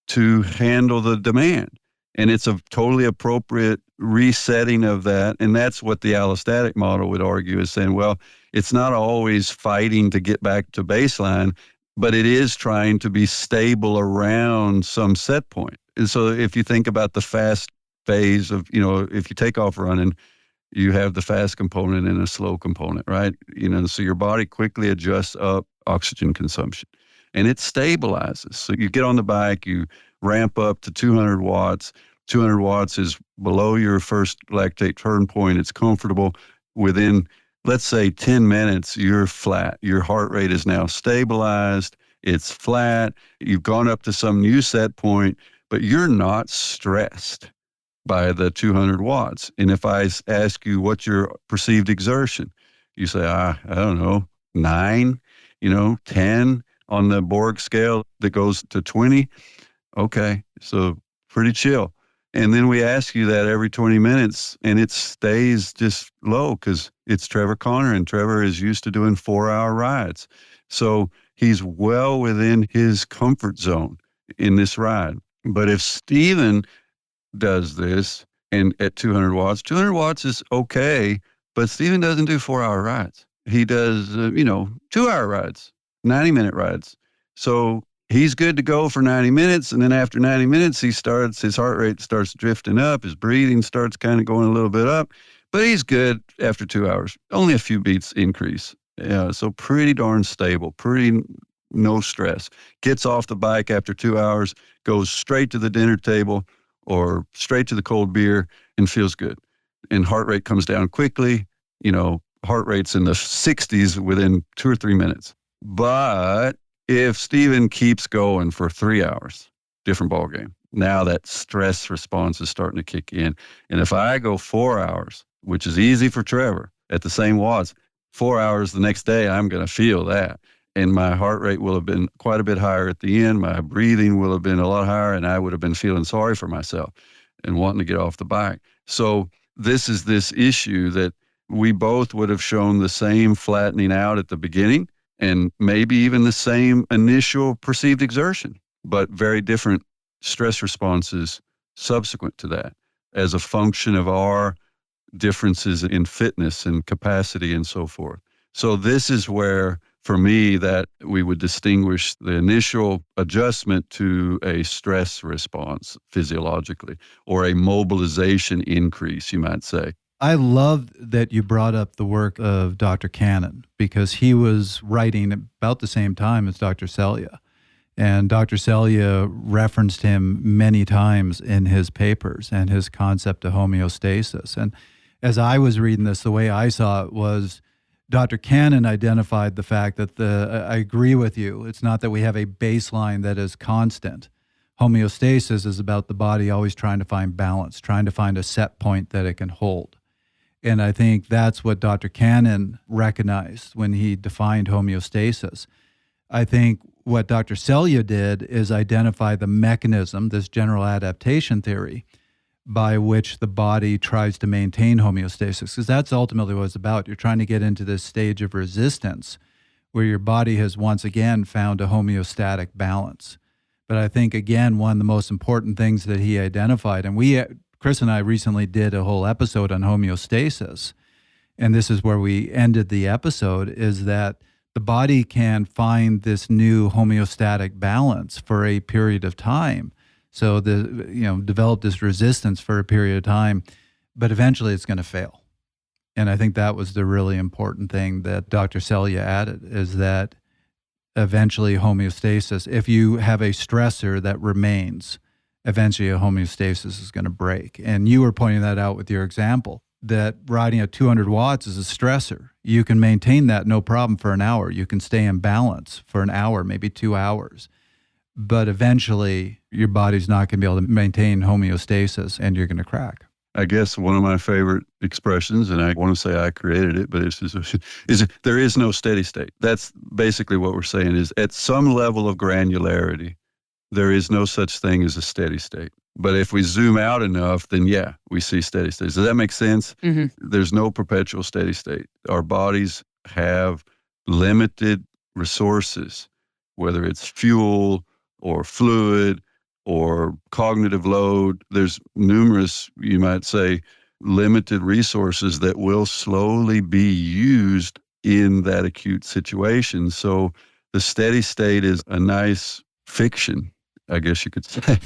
to handle the demand. And it's a totally appropriate resetting of that. And that's what the allostatic model would argue, is saying, well, it's not always fighting to get back to baseline, but it is trying to be stable around some set point. And so if you think about the fast phase of, if you take off running, you have the fast component and a slow component, right? So your body quickly adjusts up oxygen consumption and it stabilizes. So you get on the bike, you ramp up to 200 watts. 200 watts is below your first lactate turn point. It's comfortable. Within, let's say, 10 minutes, you're flat. Your heart rate is now stabilized. It's flat. You've gone up to some new set point, but you're not stressed by the 200 watts. And if I ask you what's your perceived exertion, you say, I don't know, 9, 10 on the Borg scale that goes to 20. Okay, so pretty chill. And then we ask you that every 20 minutes, and it stays just low, because it's Trevor Connor, and Trevor is used to doing 4-hour rides. So he's well within his comfort zone in this ride. But if Stephen does this and at 200 watts is okay, but Stephen doesn't do 4-hour rides. He does, 2-hour rides, 90-minute rides. So he's good to go for 90 minutes. And then after 90 minutes, his heart rate starts drifting up. His breathing starts kind of going a little bit up, but he's good after 2 hours. Only a few beats increase. Yeah, so pretty darn stable, no stress. Gets off the bike after 2 hours, goes straight to the dinner table or straight to the cold beer and feels good. And heart rate comes down quickly. Heart rate's in the 60s within 2 or 3 minutes. But if Stephen keeps going for 3 hours, different ballgame. Now that stress response is starting to kick in. And if I go 4 hours, which is easy for Trevor, at the same watts, 4 hours the next day, I'm going to feel that. And my heart rate will have been quite a bit higher at the end. My breathing will have been a lot higher, and I would have been feeling sorry for myself and wanting to get off the bike. So this is this issue that we both would have shown the same flattening out at the beginning, and maybe even the same initial perceived exertion, but very different stress responses subsequent to that as a function of our differences in fitness and capacity and so forth. So this is where, for me, that we would distinguish the initial adjustment to a stress response physiologically, or a mobilization increase, you might say. I love that you brought up the work of Dr. Cannon, because he was writing about the same time as Dr. Selye. And Dr. Selye referenced him many times in his papers and his concept of homeostasis. And as I was reading this, the way I saw it was Dr. Cannon identified the fact that I agree with you. It's not that we have a baseline that is constant. Homeostasis is about the body always trying to find balance, trying to find a set point that it can hold. And I think that's what Dr. Cannon recognized when he defined homeostasis. I think what Dr. Selye did is identify the mechanism, this general adaptation theory, by which the body tries to maintain homeostasis, because that's ultimately what it's about. You're trying to get into this stage of resistance where your body has once again found a homeostatic balance. But I think, again, one of the most important things that he identified, and Chris and I recently did a whole episode on homeostasis, and this is where we ended the episode, is that the body can find this new homeostatic balance for a period of time. So develop this resistance for a period of time, but eventually it's going to fail. And I think that was the really important thing that Dr. Selye added, is that eventually homeostasis, if you have a stressor that remains, eventually a homeostasis is going to break. And you were pointing that out with your example, that riding at 200 watts is a stressor. You can maintain that no problem for an hour. You can stay in balance for an hour, maybe 2 hours. But eventually your body's not going to be able to maintain homeostasis and you're going to crack. I guess one of my favorite expressions, and I want to say I created it, but it's just, is there is no steady state. That's basically what we're saying is at some level of granularity, there is no such thing as a steady state. But if we zoom out enough, then yeah, we see steady states. Does that make sense? Mm-hmm. There's no perpetual steady state. Our bodies have limited resources, whether it's fuel or fluid or cognitive load. There's numerous, you might say, limited resources that will slowly be used in that acute situation. So the steady state is a nice fiction, I guess you could say,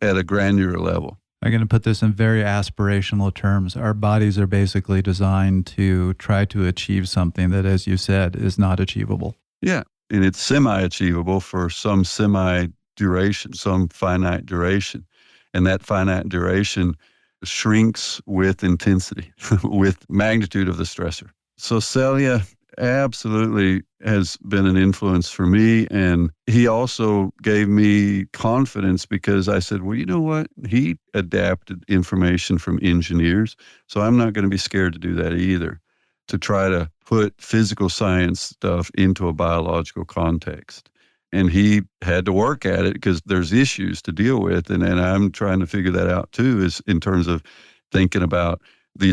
at a granular level. I'm going to put this in very aspirational terms. Our bodies are basically designed to try to achieve something that, as you said, is not achievable. Yeah, and it's semi-achievable for some semi-duration, some finite duration. And that finite duration shrinks with intensity, with magnitude of the stressor. So Selye absolutely has been an influence for me. And he also gave me confidence because I said, well, you know what? He adapted information from engineers. So I'm not going to be scared to do that either, to try to put physical science stuff into a biological context. And he had to work at it because there's issues to deal with. And I'm trying to figure that out too, is in terms of thinking about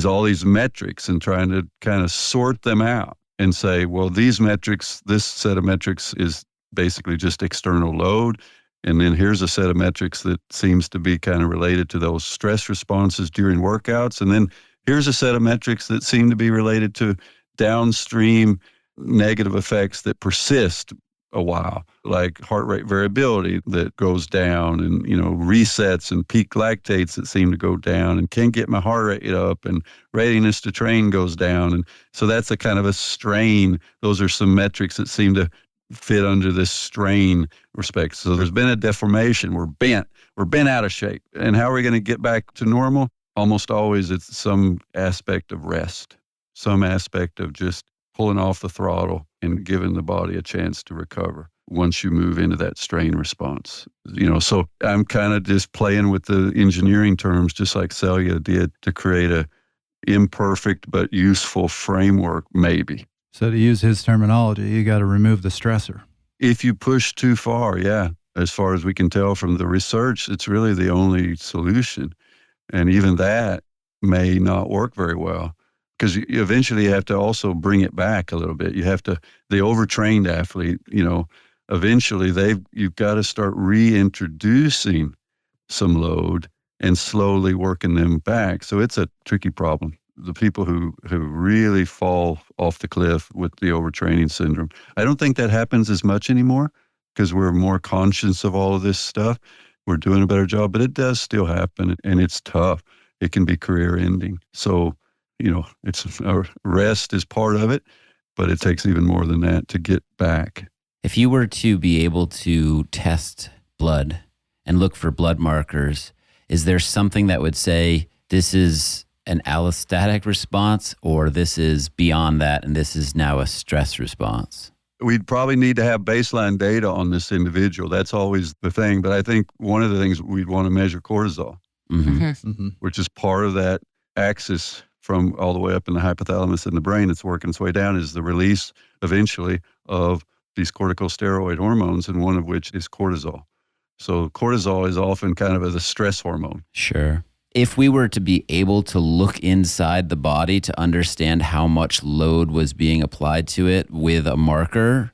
all these metrics and trying to kind of sort them out and say, well, these metrics, this set of metrics is basically just external load. And then here's a set of metrics that seems to be kind of related to those stress responses during workouts. And then here's a set of metrics that seem to be related to downstream negative effects that persist a while, like heart rate variability that goes down and, resets and peak lactates that seem to go down and can't get my heart rate up and readiness to train goes down. And so that's a kind of a strain. Those are some metrics that seem to fit under this strain respect. So there's been a deformation. We're bent out of shape. And how are we going to get back to normal? Almost always it's some aspect of rest, some aspect of just pulling off the throttle and giving the body a chance to recover once you move into that strain response. So I'm kind of just playing with the engineering terms, just like Selye did, to create a imperfect but useful framework, maybe. So to use his terminology, you got to remove the stressor. If you push too far, yeah. As far as we can tell from the research, it's really the only solution. And even that may not work very well. Because eventually you have to also bring it back a little bit. You have to, the overtrained athlete, eventually you've got to start reintroducing some load and slowly working them back. So it's a tricky problem. The people who really fall off the cliff with the overtraining syndrome, I don't think that happens as much anymore because we're more conscious of all of this stuff. We're doing a better job, but it does still happen and it's tough. It can be career ending. So, it's rest is part of it, but it takes even more than that to get back. If you were to be able to test blood and look for blood markers, is there something that would say this is an allostatic response or this is beyond that and this is now a stress response? We'd probably need to have baseline data on this individual. That's always the thing. But I think one of the things we'd want to measure cortisol, which is part of that axis from all the way up in the hypothalamus in the brain, it's working its way down, is the release eventually of these corticosteroid hormones, and one of which is cortisol. So cortisol is often kind of the stress hormone. Sure. If we were to be able to look inside the body to understand how much load was being applied to it with a marker,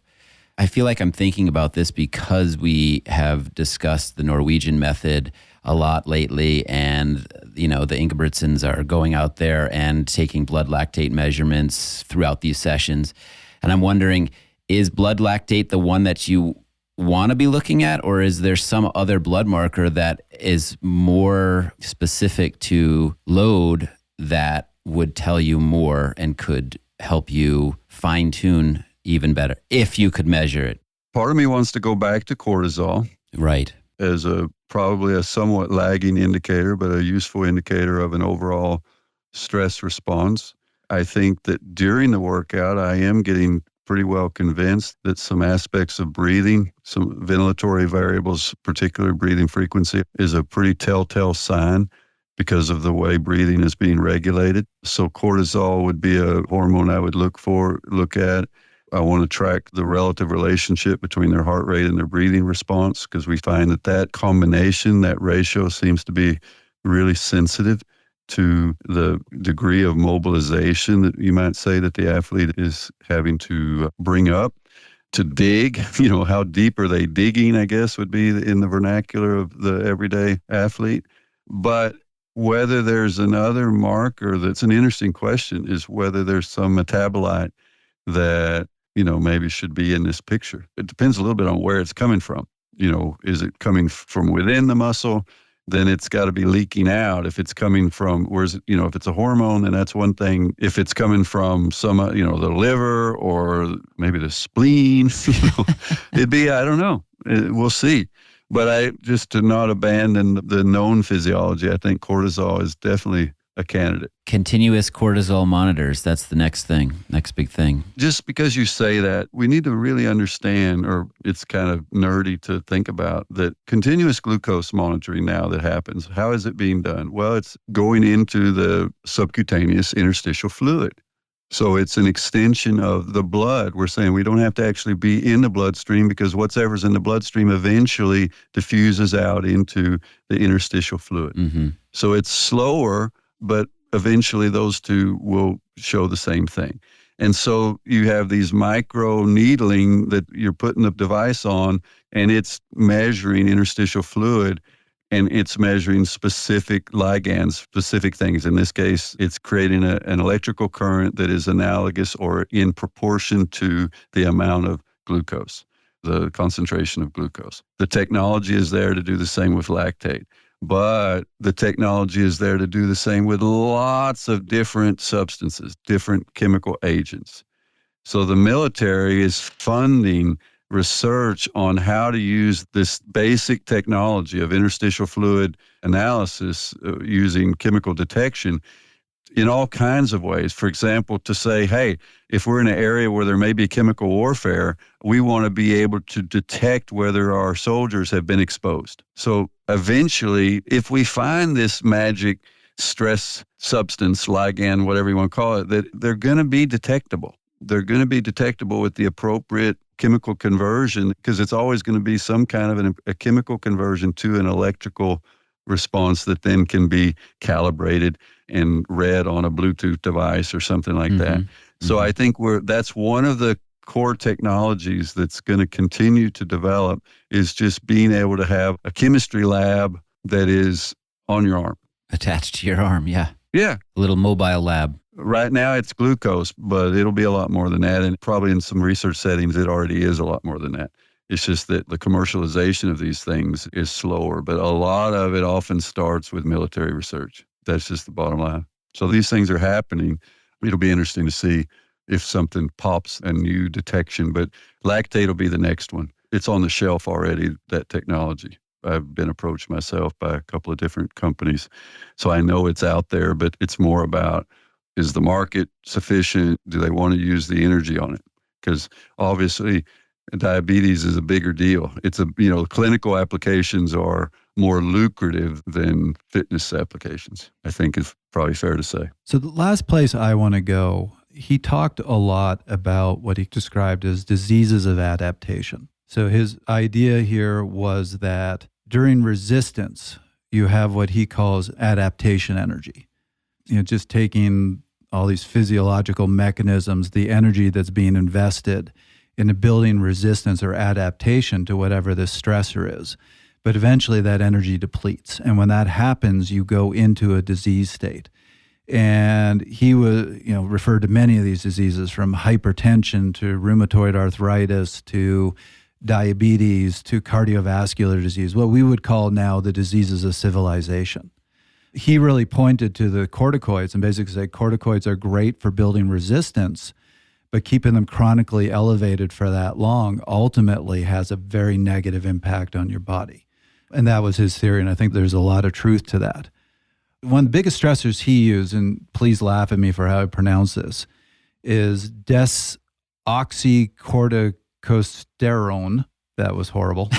I feel like I'm thinking about this because we have discussed the Norwegian method a lot lately, and the Ingebrigtsens are going out there and taking blood lactate measurements throughout these sessions. And I'm wondering, is blood lactate the one that you want to be looking at, or is there some other blood marker that is more specific to load that would tell you more and could help you fine-tune even better if you could measure it? Part of me wants to go back to cortisol. Right. As probably a somewhat lagging indicator, but a useful indicator of an overall stress response. I think that during the workout, I am getting pretty well convinced that some aspects of breathing, some ventilatory variables, particularly breathing frequency, is a pretty telltale sign because of the way breathing is being regulated. So cortisol would be a hormone I would look at. I want to track the relative relationship between their heart rate and their breathing response, because we find that combination, that ratio seems to be really sensitive to the degree of mobilization that you might say that the athlete is having to bring up to dig. How deep are they digging, I guess, would be in the vernacular of the everyday athlete. But whether there's another marker, that's an interesting question, is whether there's some metabolite that maybe should be in this picture. It depends a little bit on where it's coming from. Is it coming from within the muscle? Then it's got to be leaking out. If it's coming from, if it's a hormone, then that's one thing. If it's coming from some, the liver or maybe the spleen, it'd be, I don't know. We'll see. But just to not abandon the known physiology, I think cortisol is definitely a candidate. Continuous cortisol monitors. That's the next big thing. Just because you say that, we need to really understand, or it's kind of nerdy to think about, that continuous glucose monitoring now that happens, how is it being done? Well, it's going into the subcutaneous interstitial fluid. So it's an extension of the blood. We're saying we don't have to actually be in the bloodstream, because whatever's in the bloodstream eventually diffuses out into the interstitial fluid. Mm-hmm. So it's slower, but eventually those two will show the same thing. And so you have these micro needling that you're putting the device on, and it's measuring interstitial fluid, and it's measuring specific ligands, specific things. In this case, it's creating an electrical current that is analogous or in proportion to the amount of glucose, the concentration of glucose. The technology is there to do the same with lactate. But the technology is there to do the same with lots of different substances, different chemical agents. So the military is funding research on how to use this basic technology of interstitial fluid analysis using chemical detection in all kinds of ways. For example, to say, hey, if we're in an area where there may be chemical warfare, we want to be able to detect whether our soldiers have been exposed. So eventually, if we find this magic stress substance, ligand, whatever you want to call it, that they're going to be detectable. They're going to be detectable with the appropriate chemical conversion, because it's always going to be some kind of a chemical conversion to an electrical response that then can be calibrated and read on a Bluetooth device or something like that. So I think that's one of the core technologies that's going to continue to develop, is just being able to have a chemistry lab that is on your arm. Attached to your arm, yeah. Yeah. A little mobile lab. Right now it's glucose, but it'll be a lot more than that. And probably in some research settings, it already is a lot more than that. It's just that the commercialization of these things is slower, but a lot of it often starts with military research. That's just the bottom line. So these things are happening. It'll be interesting to see if something pops, a new detection, but lactate will be the next one. It's on the shelf already, that technology. I've been approached myself by a couple of different companies. So I know it's out there, but it's more about, is the market sufficient? Do they want to use the energy on it? Because obviously diabetes is a bigger deal. It's clinical applications are more lucrative than fitness applications, I think is probably fair to say. So the last place I want to go, he talked a lot about what he described as diseases of adaptation. So his idea here was that during resistance, you have what he calls adaptation energy. Just taking all these physiological mechanisms, the energy that's being invested in building resistance or adaptation to whatever this stressor is. But eventually that energy depletes. And when that happens, you go into a disease state. And he referred to many of these diseases, from hypertension to rheumatoid arthritis to diabetes to cardiovascular disease, what we would call now the diseases of civilization. He really pointed to the corticoids and basically said corticoids are great for building resistance, but keeping them chronically elevated for that long ultimately has a very negative impact on your body. And that was his theory, and I think there's a lot of truth to that. One of the biggest stressors he used, and please laugh at me for how I pronounce this, is desoxycorticosterone. That was horrible.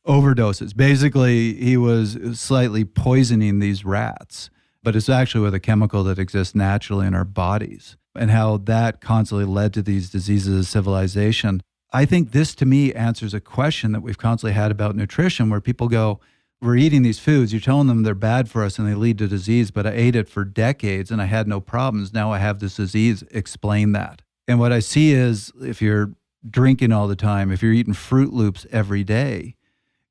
overdoses. Basically, he was slightly poisoning these rats, but it's actually with a chemical that exists naturally in our bodies, and how that constantly led to these diseases of civilization. I think this, to me, answers a question that we've constantly had about nutrition, where people go, we're eating these foods, you're telling them they're bad for us and they lead to disease, but I ate it for decades and I had no problems. Now I have this disease. Explain that. And what I see is, if you're drinking all the time, if you're eating Fruit Loops every day,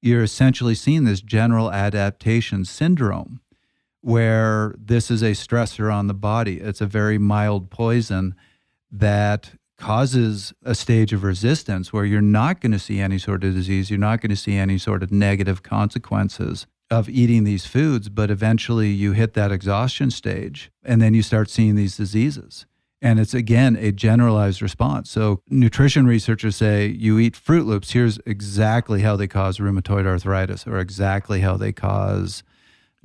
you're essentially seeing this General Adaptation Syndrome, where this is a stressor on the body. It's a very mild poison that causes a stage of resistance where you're not going to see any sort of disease. You're not going to see any sort of negative consequences of eating these foods, but eventually you hit that exhaustion stage and then you start seeing these diseases. And it's, again, a generalized response. So nutrition researchers say you eat Fruit Loops, here's exactly how they cause rheumatoid arthritis, or exactly how they cause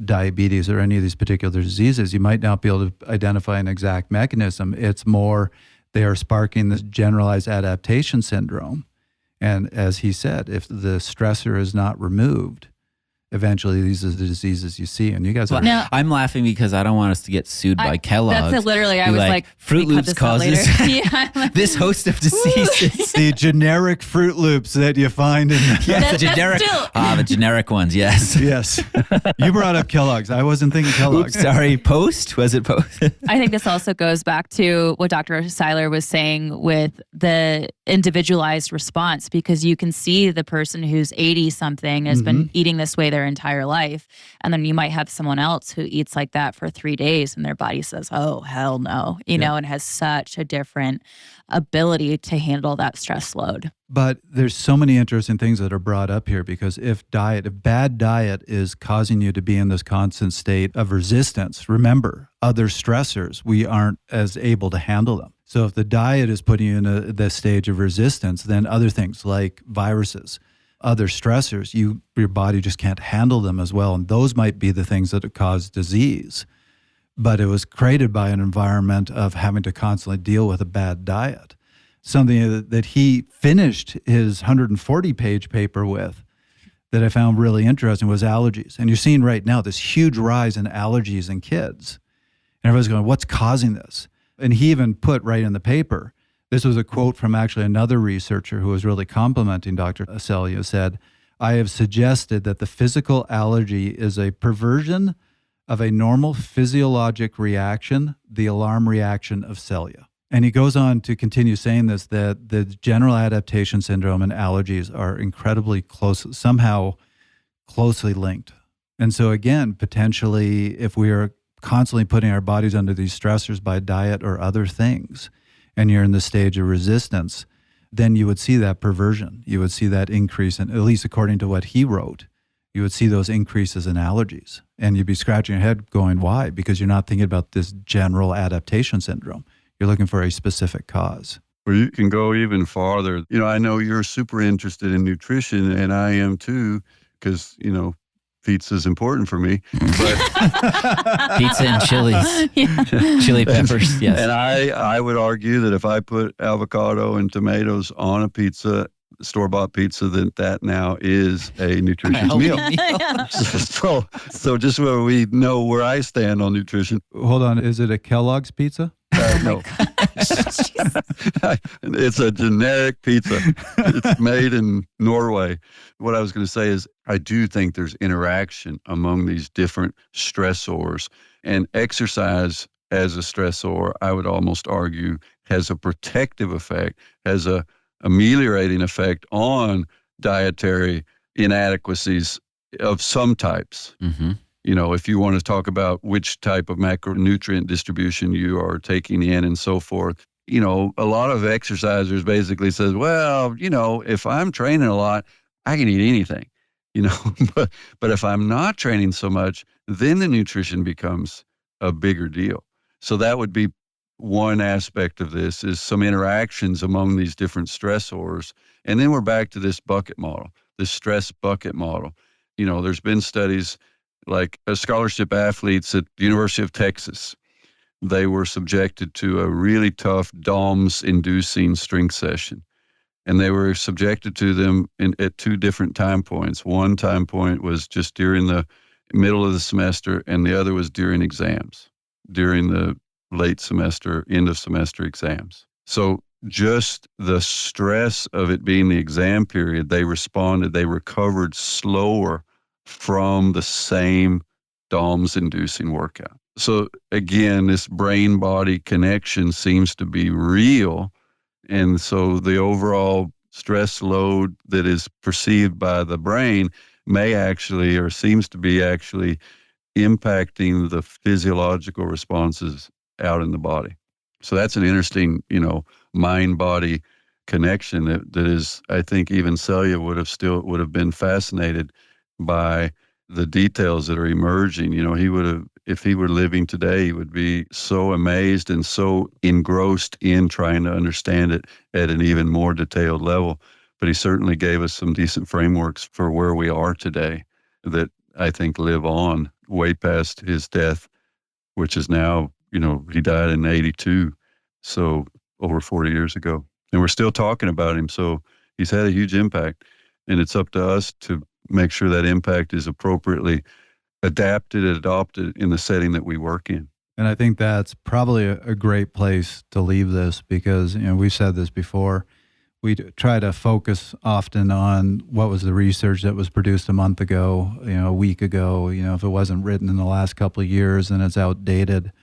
diabetes or any of these particular diseases. You might not be able to identify an exact mechanism. It's more they are sparking this generalized adaptation syndrome. And as he said, if the stressor is not removed, eventually these are the diseases you see. And you guys are... No. I'm laughing because I don't want us to get sued by Kellogg's. That's literally, I Be was like, Fruit "We cut Loops this out causes later." Yeah. this host of diseases. the generic Fruit Loops that you find in the... Yes, the That's generic. still- The generic ones, yes. Yes. You brought up Kellogg's. I wasn't thinking Kellogg's. Oops, sorry. Post? Was it Post? I think this also goes back to what Dr. Seiler was saying with the individualized response, because you can see the person who's 80 something has been eating this way their entire life. And then you might have someone else who eats like that for 3 days and their body says, oh, hell no, you know, and has such a different ability to handle that stress load. But there's so many interesting things that are brought up here, because if bad diet is causing you to be in this constant state of resistance, remember, other stressors, we aren't as able to handle them. So if the diet is putting you in this stage of resistance, then other things like viruses, other stressors, your body just can't handle them as well. And those might be the things that cause disease. But it was created by an environment of having to constantly deal with a bad diet. Something that he finished his 140-page paper with that I found really interesting was allergies. And you're seeing right now this huge rise in allergies in kids. And everybody's going, what's causing this? And he even put right in the paper, this was a quote from actually another researcher who was really complimenting Dr. Selye, said, I have suggested that the physical allergy is a perversion of a normal physiologic reaction, the alarm reaction of Selye. And he goes on to continue saying this, that the general adaptation syndrome and allergies are incredibly close, somehow closely linked. And so again, potentially, if we are constantly putting our bodies under these stressors by diet or other things, and you're in the stage of resistance, then you would see that perversion. You would see that increase, in, at least according to what he wrote, you would see those increases in allergies. And you'd be scratching your head going, why? Because you're not thinking about this general adaptation syndrome. You're looking for a specific cause. Well, you can go even farther. You know, I know you're super interested in nutrition, and I am too, because, you know, pizza is important for me. But Pizza and chilies. Chili peppers, yes. And I would argue that if I put avocado and tomatoes on a pizza, store-bought pizza, that now is a nutritious meal. So just so we know where I stand on nutrition. Hold on, is it a Kellogg's pizza? No. It's a generic pizza. It's made in Norway. What I was going to say is I do think there's interaction among these different stressors, and exercise as a stressor, I would almost argue, has a protective effect, has a ameliorating effect on dietary inadequacies of some types. Mm-hmm. You know, if you want to talk about which type of macronutrient distribution you are taking in and so forth, you know, a lot of exercisers basically says, well, you know, if I'm training a lot, I can eat anything, you know, but if I'm not training so much, then the nutrition becomes a bigger deal. So that would be one aspect of this, is some interactions among these different stressors. And then we're back to this bucket model, this stress bucket model. You know, there's been studies like scholarship athletes at the University of Texas. They were subjected to a really tough DOMS-inducing strength session. And they were subjected to them at two different time points. One time point was just during the middle of the semester, and the other was during exams, during the late semester, end of semester exams. So just the stress of it being the exam period, they recovered slower from the same DOMS-inducing workout. So again, this brain-body connection seems to be real. And so the overall stress load that is perceived by the brain may actually, or seems to be actually, impacting the physiological responses out in the body. So that's an interesting, mind-body connection that is, I think even Selye would have been fascinated by the details that are emerging. If he were living today, he would be so amazed and so engrossed in trying to understand it at an even more detailed level. But he certainly gave us some decent frameworks for where we are today that I think live on way past his death, which is now, he died in 82, so over 40 years ago. And we're still talking about him, so he's had a huge impact. And it's up to us to make sure that impact is appropriately adapted and adopted in the setting that we work in. And I think that's probably a great place to leave this because, we've said this before. We try to focus often on what was the research that was produced a month ago, a week ago. If it wasn't written in the last couple of years, then it's outdated.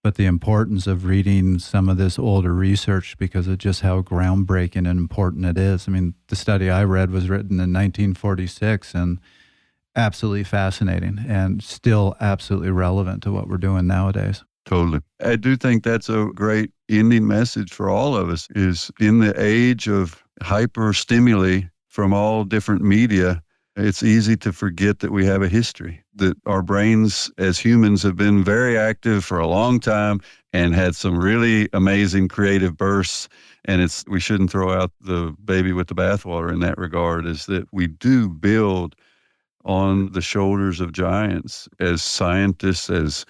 But the importance of reading some of this older research because of just how groundbreaking and important it is. I mean, the study I read was written in 1946 and absolutely fascinating and still absolutely relevant to what we're doing nowadays. Totally. I do think that's a great ending message for all of us is in the age of hyper stimuli from all different media, it's easy to forget that we have a history, that our brains as humans have been very active for a long time and had some really amazing creative bursts. And we shouldn't throw out the baby with the bathwater in that regard, is that we do build on the shoulders of giants as scientists, as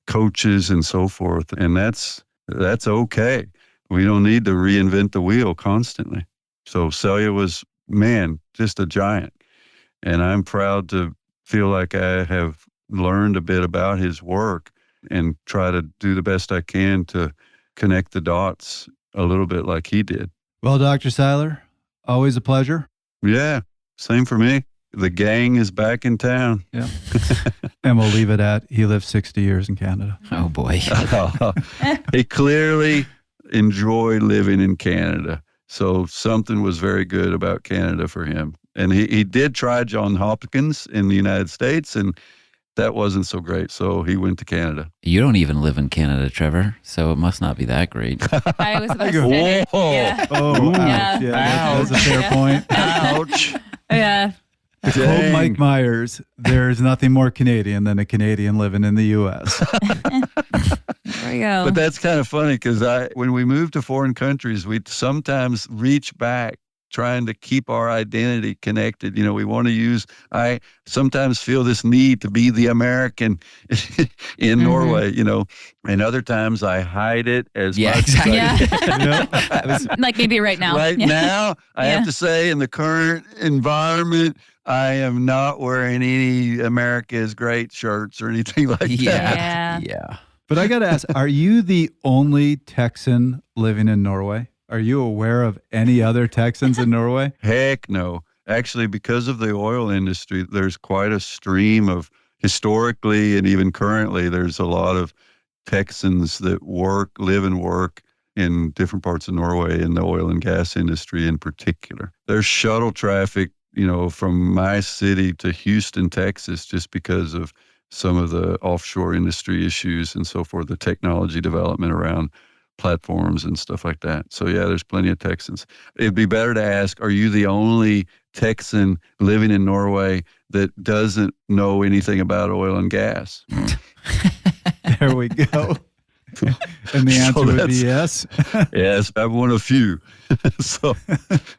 coaches and so forth. And that's okay. We don't need to reinvent the wheel constantly. So Selye was, just a giant. And I'm proud to feel like I have learned a bit about his work and try to do the best I can to connect the dots a little bit like he did. Well, Dr. Seiler, always a pleasure. Yeah, same for me. The gang is back in town. Yeah. And we'll leave it at he lived 60 years in Canada. Oh, boy. He clearly enjoyed living in Canada. So something was very good about Canada for him. And he did try Johns Hopkins in the United States, and that wasn't so great. So he went to Canada. You don't even live in Canada, Trevor, so it must not be that great. I was about to say, yeah. Oh, Yeah. That's a fair point. Ouch. Yeah. To quote Mike Myers, there's nothing more Canadian than a Canadian living in the U.S. There we go. But that's kind of funny because when we move to foreign countries, we sometimes reach back trying to keep our identity connected. We want to I sometimes feel this need to be the American in Norway, and other times I hide it as much exactly. as I Like maybe right now. Right now, I have to say in the current environment, I am not wearing any America's Great shirts or anything like that. Yeah. But I got to ask, are you the only Texan living in Norway? Are you aware of any other Texans in Norway? Heck no. Actually, because of the oil industry, there's quite a stream of historically and even currently, there's a lot of Texans that live and work in different parts of Norway in the oil and gas industry in particular. There's shuttle traffic, from my city to Houston, Texas, just because of some of the offshore industry issues and so forth, the technology development around platforms and stuff like that. So yeah, there's plenty of Texans. It'd be better to ask, are you the only Texan living in Norway that doesn't know anything about oil and gas? There we go. And the answer would be yes. Yes, I'm one of few. So,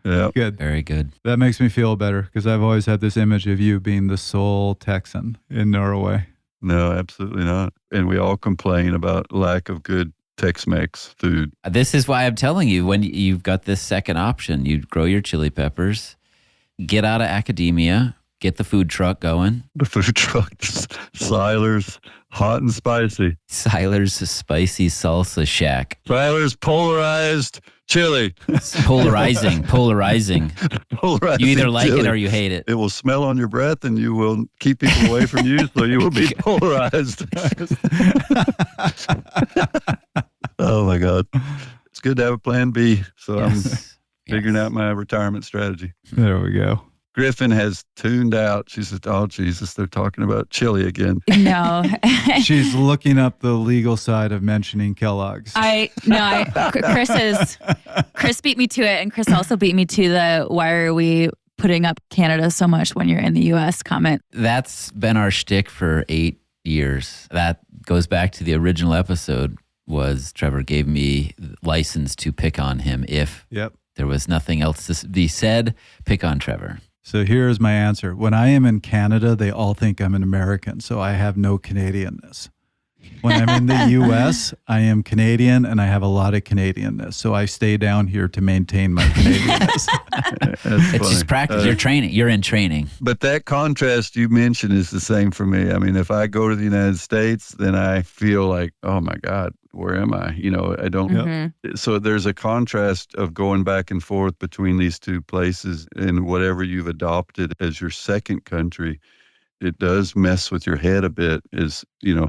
yeah. Good. Very good. That makes me feel better because I've always had this image of you being the sole Texan in Norway. No, absolutely not. And we all complain about lack of good Tex-Mex food. This is why I'm telling you, when you've got this second option, you grow your chili peppers, get out of academia, get the food truck going. The food truck, Seiler's hot and spicy. Seiler's spicy salsa shack. Seiler's polarized chili. Polarizing. Polarizing You either like chili. it or you hate it. It will smell on your breath and you will keep people away from you, so you will be polarized. Oh my God. It's good to have a plan B. So I'm figuring out my retirement strategy. There we go. Griffin has tuned out. She said, oh, Jesus, they're talking about chili again. No. She's looking up the legal side of mentioning Kellogg's. Chris beat me to it, and Chris also beat me to the why are we putting up Canada so much when you're in the U.S. comment. That's been our shtick for 8 years. That goes back to the original episode. Was Trevor gave me license to pick on him if there was nothing else to be said. Pick on Trevor. So here's my answer. When I am in Canada, they all think I'm an American, so I have no Canadianness. When I'm in the U.S., I am Canadian, and I have a lot of Canadianness, so I stay down here to maintain my Canadianness. It's just practice. You're training. You're in training. But that contrast you mentioned is the same for me. I mean, if I go to the United States, then I feel like, oh my God, where am I? You know, I don't. So there's a contrast of going back and forth between these two places, and whatever you've adopted as your second country, it does mess with your head a bit. Is, you know,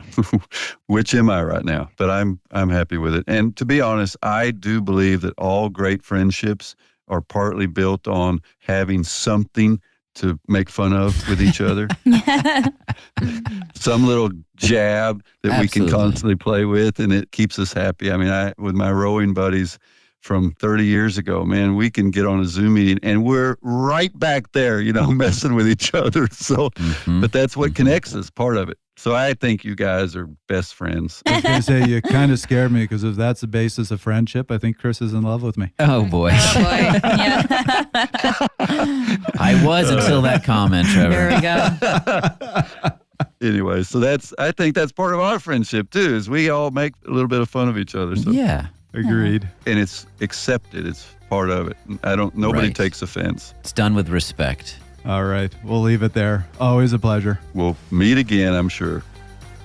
which am I right now? But I'm happy with it. And to be honest, I do believe that all great friendships are partly built on having something to make fun of with each other. Some little jab that we can constantly play with, and it keeps us happy. I mean, with my rowing buddies from 30 years ago, man, we can get on a Zoom meeting and we're right back there, you know, messing with each other. So, but that's what connects us, part of it. So I think you guys are best friends. I was going to say, you kind of scared me, because if that's the basis of friendship, I think Chris is in love with me. Oh, boy. Yeah. I was until that comment, Trevor. There we go. Anyway, so I think that's part of our friendship too, is we all make a little bit of fun of each other. So. Yeah. Agreed. And it's accepted. It's part of it. Nobody takes offense. It's done with respect. All right. We'll leave it there. Always a pleasure. We'll meet again, I'm sure.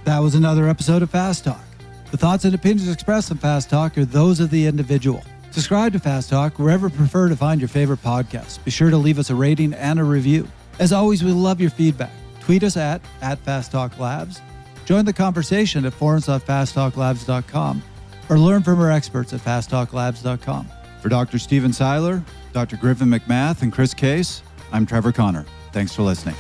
That was another episode of Fast Talk. The thoughts and opinions expressed in Fast Talk are those of the individual. Subscribe to Fast Talk wherever you prefer to find your favorite podcast. Be sure to leave us a rating and a review. As always, we love your feedback. Tweet us at Fast Talk Labs. Join the conversation at forums.fasttalklabs.com. or learn from our experts at fasttalklabs.com. For Dr. Stephen Seiler, Dr. Griffin McMath, and Chris Case, I'm Trevor Connor. Thanks for listening.